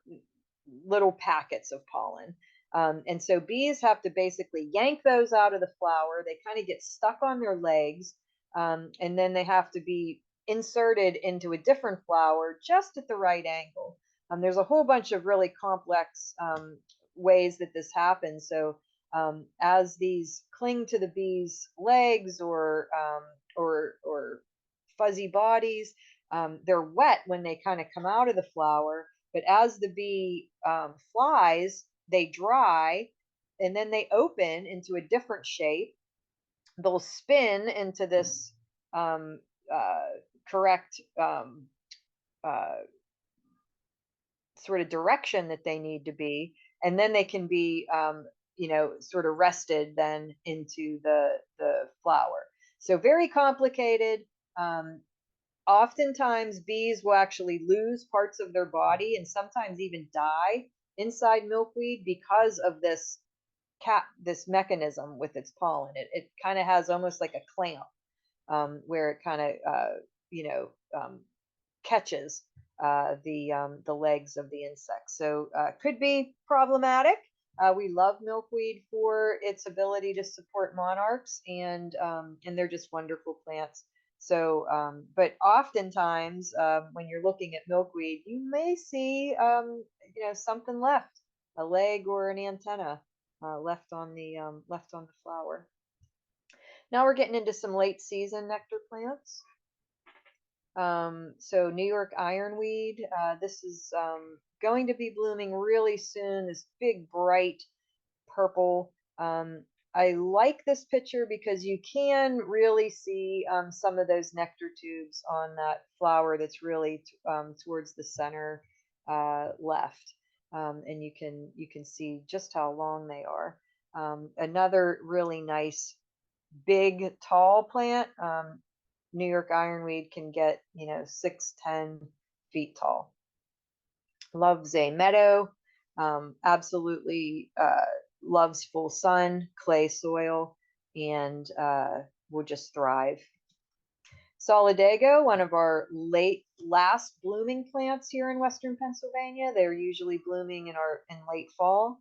little packets of pollen. And so bees have to basically yank those out of the flower. They kind of get stuck on their legs, and then they have to be inserted into a different flower just at the right angle. There's a whole bunch of really complex ways that this happens. So as these cling to the bee's legs or fuzzy bodies, they're wet when they kind of come out of the flower. But as the bee flies, they dry and then they open into a different shape. They'll spin into this um, correct uh, sort of direction that they need to be, and then they can be, sort of rested then into the flower. So very complicated. Um, Oftentimes, bees will actually lose parts of their body and sometimes even die inside milkweed because of this mechanism with its pollen. It kind of has almost like a clamp, where it kind of you know um, catches the legs of the insect. So could be problematic. We love milkweed for its ability to support monarchs, and they're just wonderful plants. So, but oftentimes when you're looking at milkweed, you may see something left, a leg or an antenna left on the flower. Now we're getting into some late season nectar plants. So New York ironweed, this is going to be blooming really soon. This big, bright purple. I like this picture because you can really see some of those nectar tubes on that flower that's really towards the center left, and you can see just how long they are. Another really nice big tall plant. New York ironweed can get 6-10 feet tall. Loves a meadow. Absolutely loves full sun, clay soil, and will just thrive. Solidago, one of our last blooming plants here in Western Pennsylvania. They're usually blooming in late fall,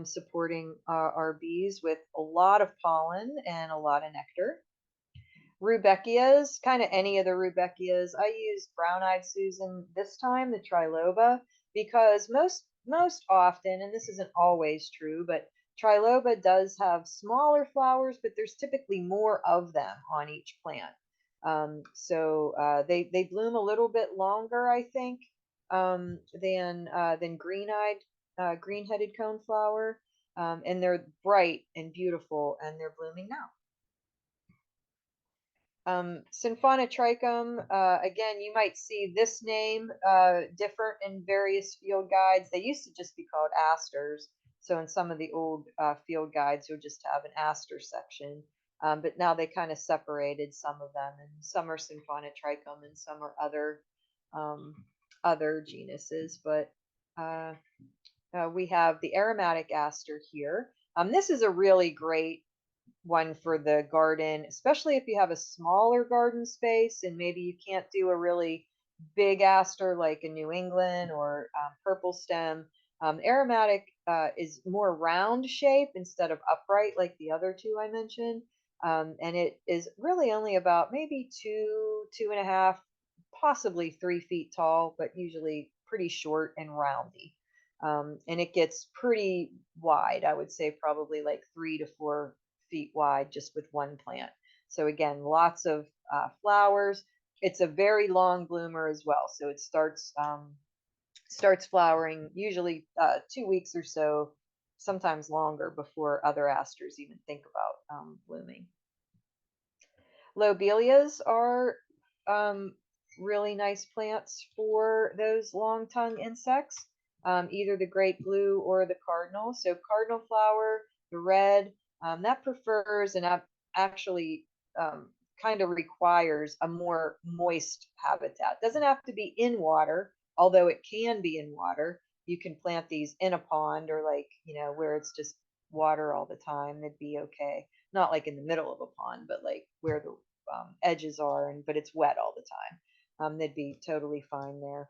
supporting our bees with a lot of pollen and a lot of nectar. Rudbeckias, kind of any of the Rudbeckias. I use brown-eyed Susan this time, the triloba, because most often, and this isn't always true, but triloba does have smaller flowers, but there's typically more of them on each plant. So they bloom a little bit longer, I think, than green-headed coneflower, and they're bright and beautiful, and they're blooming now. Symphonitrichum, again, you might see this name different in various field guides. They used to just be called asters. So in some of the old field guides, you'll just have an aster section. But now they kind of separated some of them, and some are Symphonitrichum and some are other genuses. But we have the aromatic aster here. This is a really great one for the garden, especially if you have a smaller garden space and maybe you can't do a really big aster like a New England or purple stem. Aromatic is more round shape instead of upright like the other two I mentioned. And it is really only about maybe 2.5, possibly 3 feet tall, but usually pretty short and roundy. And it gets pretty wide. I would say probably like 3 to 4 feet wide just with one plant. So again, lots of flowers. It's a very long bloomer as well. So it starts flowering usually 2 weeks or so, sometimes longer before other asters even think about blooming. Lobelias are really nice plants for those long tongue insects, either the great blue or the cardinal. So cardinal flower, the red, that prefers and actually kind of requires a more moist habitat. Doesn't have to be in water, although it can be in water. You can plant these in a pond or where it's just water all the time. They'd be okay. Not like in the middle of a pond, but like where the edges are, but it's wet all the time. They'd be totally fine there.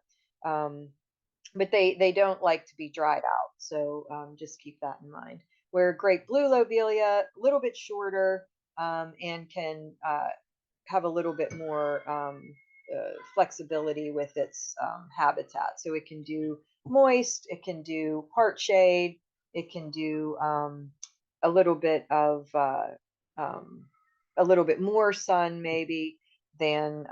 but they don't like to be dried out. So just keep that in mind. Where great blue lobelia, a little bit shorter, and can have a little bit more flexibility with its habitat. So it can do moist, it can do part shade, it can do a little bit of um, a little bit more sun maybe than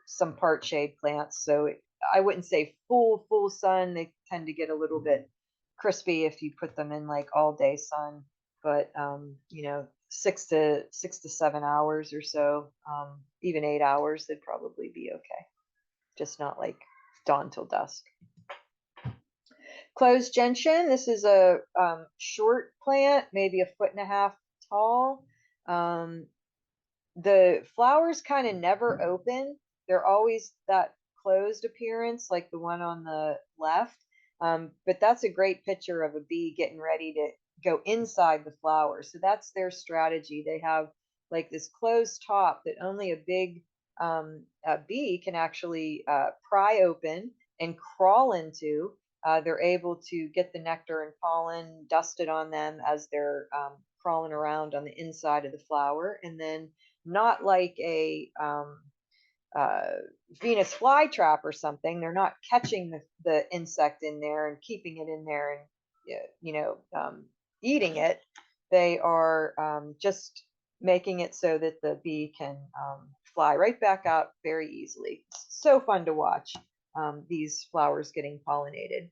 some part shade plants. So I wouldn't say full sun. They tend to get a little bit crispy if you put them in like all day sun, but you know, 6 to 7 hours or so, even 8 hours, they'd probably be okay. Just not like dawn till dusk. Closed gentian. This is a short plant, maybe a foot and a half tall. Um, the flowers kind of never open. They're always that closed appearance, like the one on the left. But that's a great picture of a bee getting ready to go inside the flower. So that's their strategy. They have like this closed top that only a big a bee can actually pry open and crawl into. They're able to get the nectar and pollen dusted on them as they're crawling around on the inside of the flower, and then not like a uh, Venus flytrap or something. They're not catching the insect in there and keeping it in there and you know eating it. They are just making it so that the bee can fly right back out very easily. It's so fun to watch these flowers getting pollinated.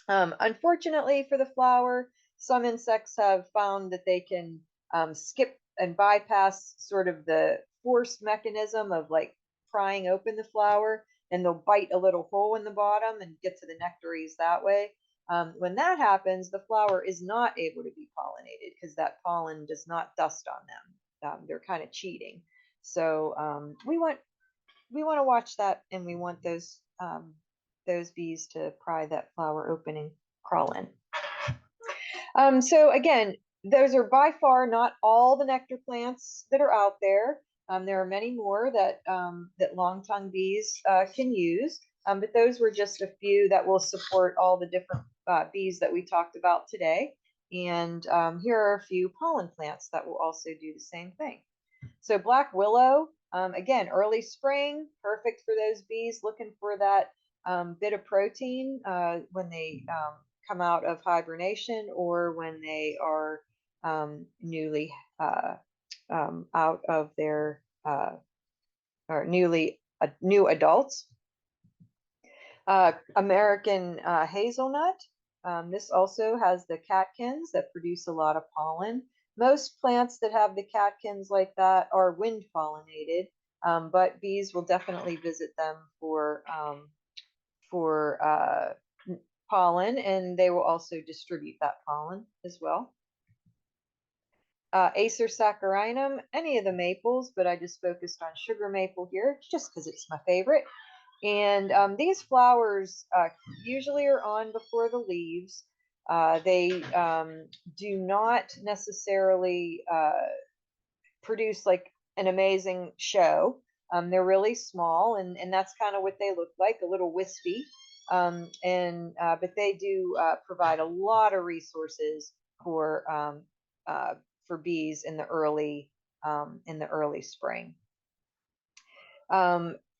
Unfortunately for the flower, some insects have found that they can skip and bypass sort of the force mechanism of like prying open the flower, and they'll bite a little hole in the bottom and get to the nectaries that way. When that happens, the flower is not able to be pollinated because that pollen does not dust on them. They're kind of cheating. So we want to watch that, and we want those bees to pry that flower open and crawl in. So again, those are by far not all the nectar plants that are out there. There are many more that long-tongued bees can use, but those were just a few that will support all the different bees that we talked about today. And here are a few pollen plants that will also do the same thing. So black willow, again, early spring, perfect for those bees looking for that bit of protein when they come out of hibernation or when they are newly out of their or newly new adults. American hazelnut. This also has the catkins that produce a lot of pollen. Most plants that have the catkins like that are wind pollinated, but bees will definitely visit them for pollen, and they will also distribute that pollen as well. Acer saccharinum, any of the maples, but I just focused on sugar maple here just because it's my favorite. And these flowers usually are on before the leaves. They do not necessarily produce like an amazing show. They're really small, and that's kind of what they look like, a little wispy. But they do provide a lot of resources for bees in the early spring.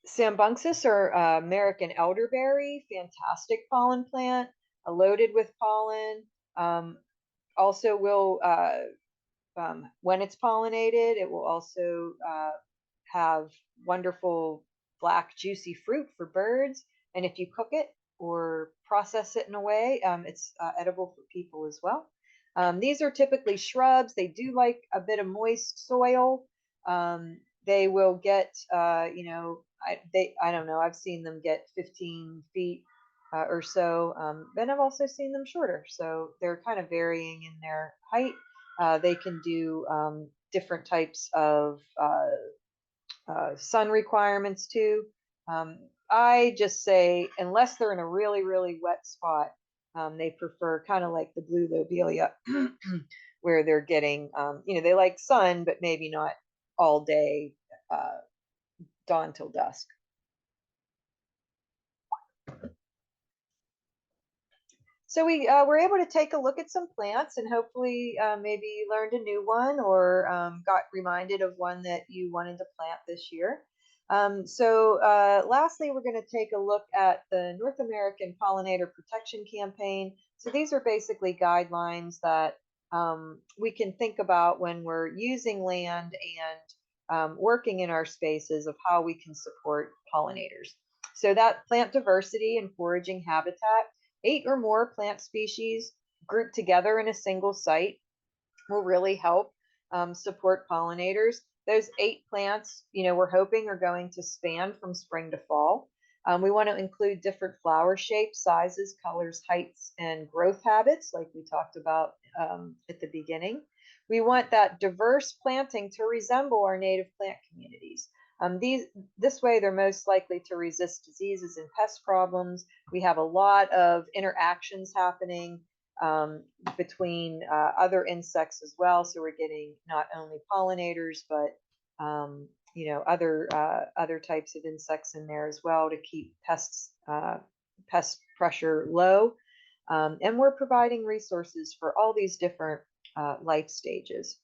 Sambuncus or American elderberry, fantastic pollen plant, loaded with pollen. Also will when it's pollinated, it will also have wonderful black juicy fruit for birds. And if you cook it or process it in a way, it's edible for people as well. These are typically shrubs. They do like a bit of moist soil. They will get, I don't know, I've seen them get 15 feet or so. Then I've also seen them shorter. So they're kind of varying in their height. They can do different types of sun requirements too. I just say, unless they're in a really, really wet spot, they prefer kind of like the blue lobelia, where they're getting, they like sun, but maybe not all day, dawn till dusk. So we were able to take a look at some plants and hopefully maybe you learned a new one or got reminded of one that you wanted to plant this year. Lastly, we're going to take a look at the North American Pollinator Protection Campaign. So these are basically guidelines that we can think about when we're using land and working in our spaces of how we can support pollinators. So that plant diversity and foraging habitat, 8 or more plant species grouped together in a single site will really help support pollinators. Those 8 plants, we're hoping are going to span from spring to fall. We want to include different flower shapes, sizes, colors, heights, and growth habits, like we talked about at the beginning. We want that diverse planting to resemble our native plant communities. This way, they're most likely to resist diseases and pest problems. We have a lot of interactions happening between other insects as well. So we're getting not only pollinators, but other types of insects in there as well to keep pest pressure low. And we're providing resources for all these different life stages.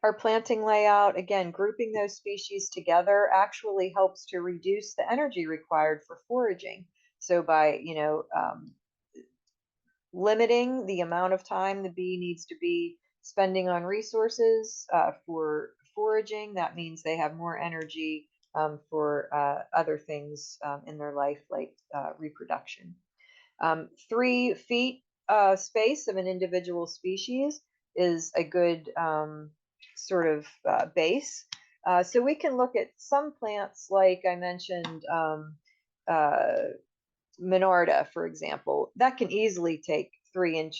Our planting layout, again, grouping those species together actually helps to reduce the energy required for foraging. So by, limiting the amount of time the bee needs to be spending on resources for foraging, that means they have more energy for other things in their life, like reproduction. 3 feet space of an individual species is a good sort of base. So we can look at some plants, like I mentioned, Monarda, for example, that can easily take 3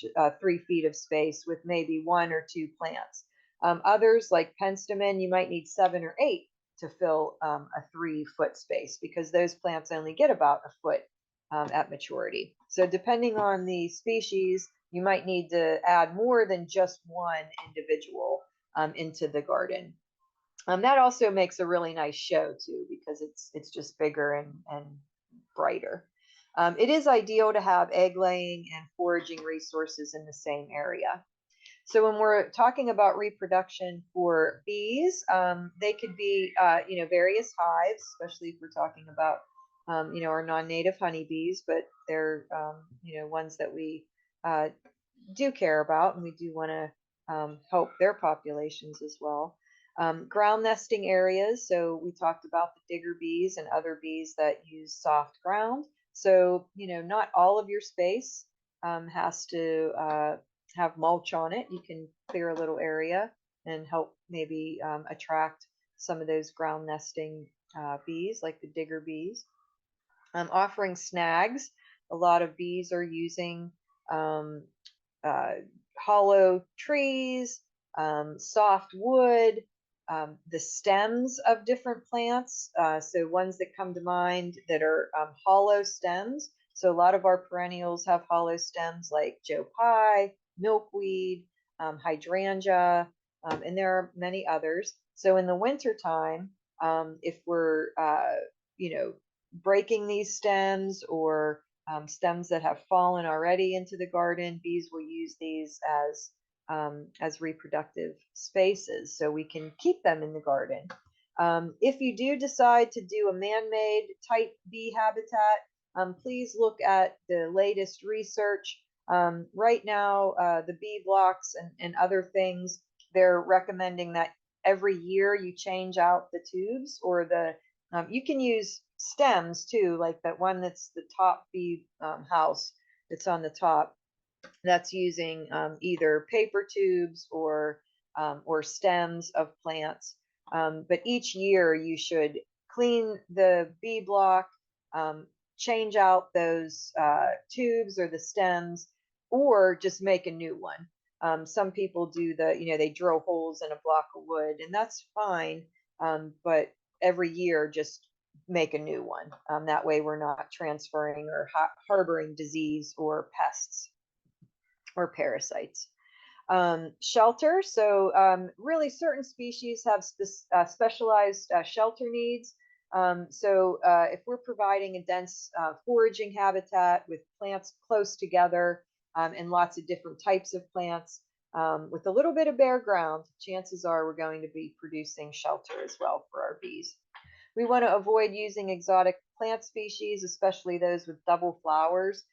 feet of space with maybe 1 or 2 plants. Others, like penstemon, you might need 7 or 8 to fill a 3 foot space because those plants only get about a foot at maturity. So depending on the species, you might need to add more than just one individual into the garden. That also makes a really nice show too, because it's just bigger and brighter. It is ideal to have egg laying and foraging resources in the same area. So when we're talking about reproduction for bees, they could be, various hives, especially if we're talking about, our non-native honeybees, but they're, ones that we do care about, and we do want to help their populations as well. Ground nesting areas. So we talked about the digger bees and other bees that use soft ground. So, not all of your space has to have mulch on it. You can clear a little area and help maybe attract some of those ground nesting bees, like the digger bees. Offering snags. A lot of bees are using um, uh, hollow trees, soft wood, the stems of different plants. So ones that come to mind that are hollow stems. So a lot of our perennials have hollow stems, like Joe Pye, milkweed, hydrangea, and there are many others. So in the wintertime, if we're, breaking these stems or stems that have fallen already into the garden, bees will use these as reproductive spaces, so we can keep them in the garden. If you do decide to do a man-made type bee habitat, please look at the latest research. Right now, the bee blocks and other things, they're recommending that every year you change out the tubes or you can use stems too, like that one that's the top bee house that's on the top, that's using either paper tubes or stems of plants. But each year you should clean the bee block, change out those tubes or the stems, or just make a new one. Some people do they drill holes in a block of wood, and that's fine. But every year, just make a new one. That way we're not transferring or harboring disease or pests or parasites. Shelter. So really certain species have specialized shelter needs. If we're providing a dense foraging habitat with plants close together and lots of different types of plants with a little bit of bare ground, chances are we're going to be producing shelter as well for our bees. We want to avoid using exotic plant species, especially those with double flowers.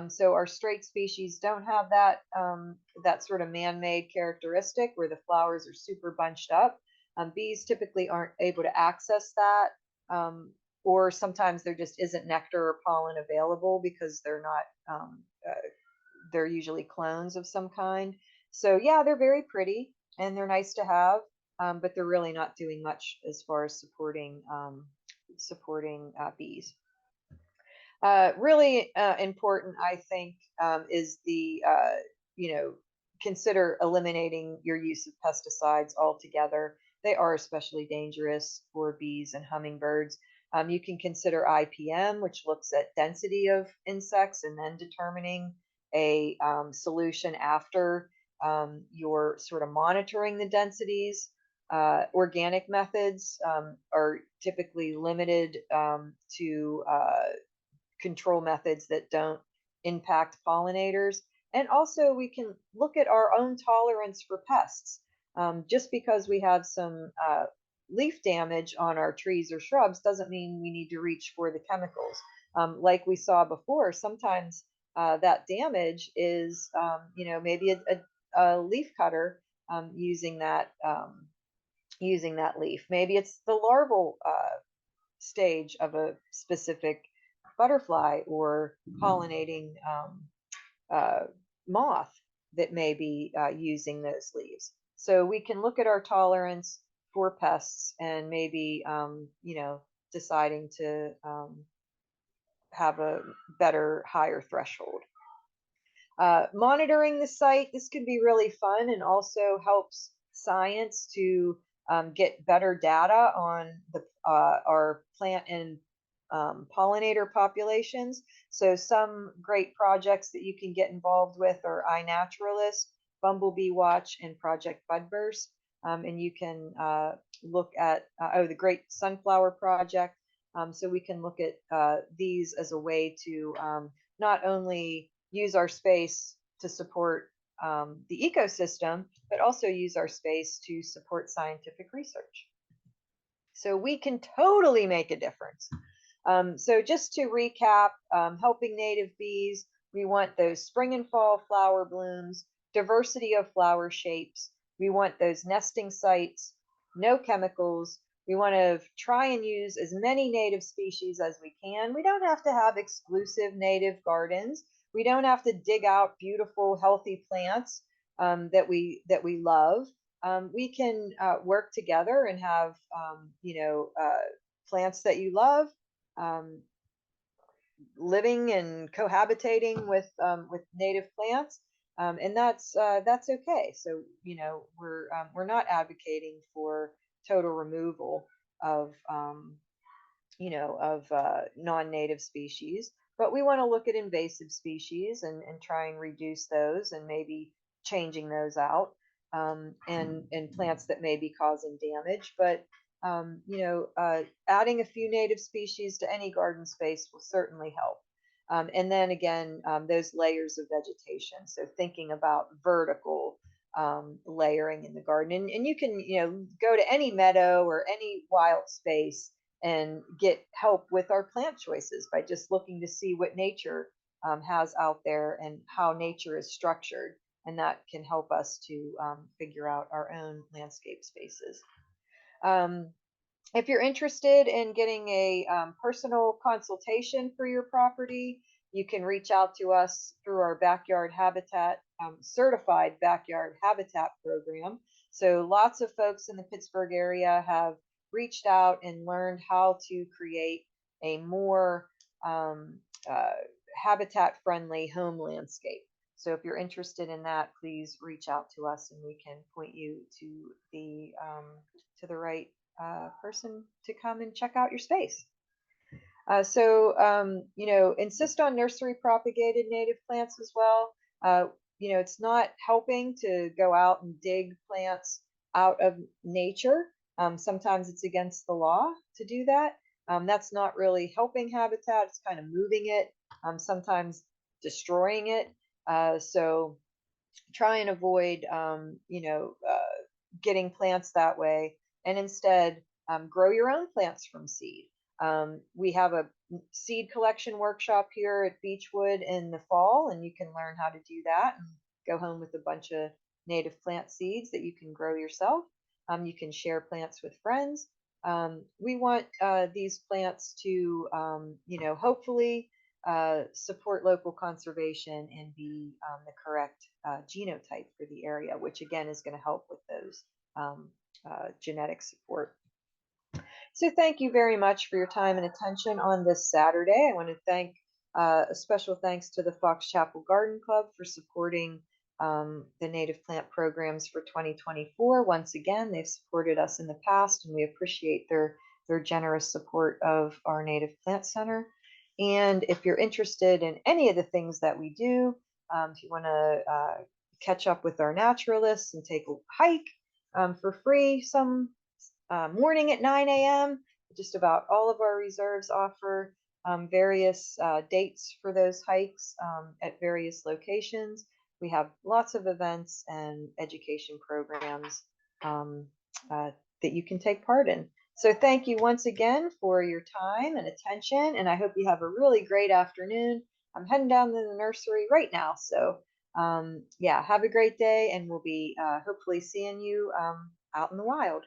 So our straight species don't have that sort of man-made characteristic where the flowers are super bunched up. Bees typically aren't able to access that, or sometimes there just isn't nectar or pollen available because they're not. They're usually clones of some kind. So yeah, they're very pretty and they're nice to have, but they're really not doing much as far as supporting bees. Really important, I think, is you know, consider eliminating your use of pesticides altogether. They are especially dangerous for bees and hummingbirds. You can consider IPM, which looks at density of insects and then determining a solution after you're sort of monitoring the densities. Organic methods are typically limited to control methods that don't impact pollinators. And also, we can look at our own tolerance for pests. Just because we have some leaf damage on our trees or shrubs doesn't mean we need to reach for the chemicals. Like we saw before, sometimes that damage is, maybe a leaf cutter using that leaf. Maybe it's the larval stage of a specific butterfly or pollinating uh, moth that may be using those leaves. So we can look at our tolerance for pests and maybe, deciding to have a better, higher threshold. Monitoring the site, this can be really fun and also helps science to get better data on our plant and pollinator populations. So some great projects that you can get involved with are iNaturalist, Bumblebee Watch, and Project Budburst. And you can look at, the Great Sunflower Project. So we can look at these as a way to not only use our space to support the ecosystem, but also use our space to support scientific research. So we can totally make a difference. So just to recap, helping native bees, we want those spring and fall flower blooms, diversity of flower shapes. We want those nesting sites, no chemicals. We want to try and use as many native species as we can. We don't have to have exclusive native gardens. We don't have to dig out beautiful, healthy plants that we love. We can work together and have plants that you love um, living and cohabitating with native plants, and that's okay. So we're not advocating for total removal of non-native species, but we want to look at invasive species and try and reduce those and maybe changing those out, and plants that may be causing damage. But adding a few native species to any garden space will certainly help. And then again, those layers of vegetation. So thinking about vertical layering in the garden, and you can go to any meadow or any wild space and get help with our plant choices by just looking to see what nature has out there and how nature is structured. And that can help us to figure out our own landscape spaces. Um, if you're interested in getting a personal consultation for your property, you can reach out to us through our backyard habitat, certified backyard habitat program. So lots of folks in the Pittsburgh area have reached out and learned how to create a more habitat friendly home landscape. So if you're interested in that, please reach out to us and we can point you to the right person to come and check out your space. Insist on nursery propagated native plants as well. It's not helping to go out and dig plants out of nature. Sometimes it's against the law to do that. That's not really helping habitat, it's kind of moving it, sometimes destroying it. So try and avoid, getting plants that way, and instead grow your own plants from seed. We have a seed collection workshop here at Beechwood in the fall, and you can learn how to do that and go home with a bunch of native plant seeds that you can grow yourself. You can share plants with friends. We want these plants to, hopefully support local conservation and be the correct genotype for the area, which again is going to help with those um, genetic support. So thank you very much for your time and attention on this Saturday. I want to thank a special thanks to the Fox Chapel Garden Club for supporting the native plant programs for 2024. Once again, they've supported us in the past, and we appreciate their generous support of our Native Plant Center. And if you're interested in any of the things that we do, if you want to catch up with our naturalists and take a hike for free some morning at 9 a.m. Just about all of our reserves offer various dates for those hikes at various locations. We have lots of events and education programs that you can take part in. So thank you once again for your time and attention, and I hope you have a really great afternoon. I'm heading down to the nursery right now, so yeah, have a great day, and we'll be hopefully seeing you out in the wild.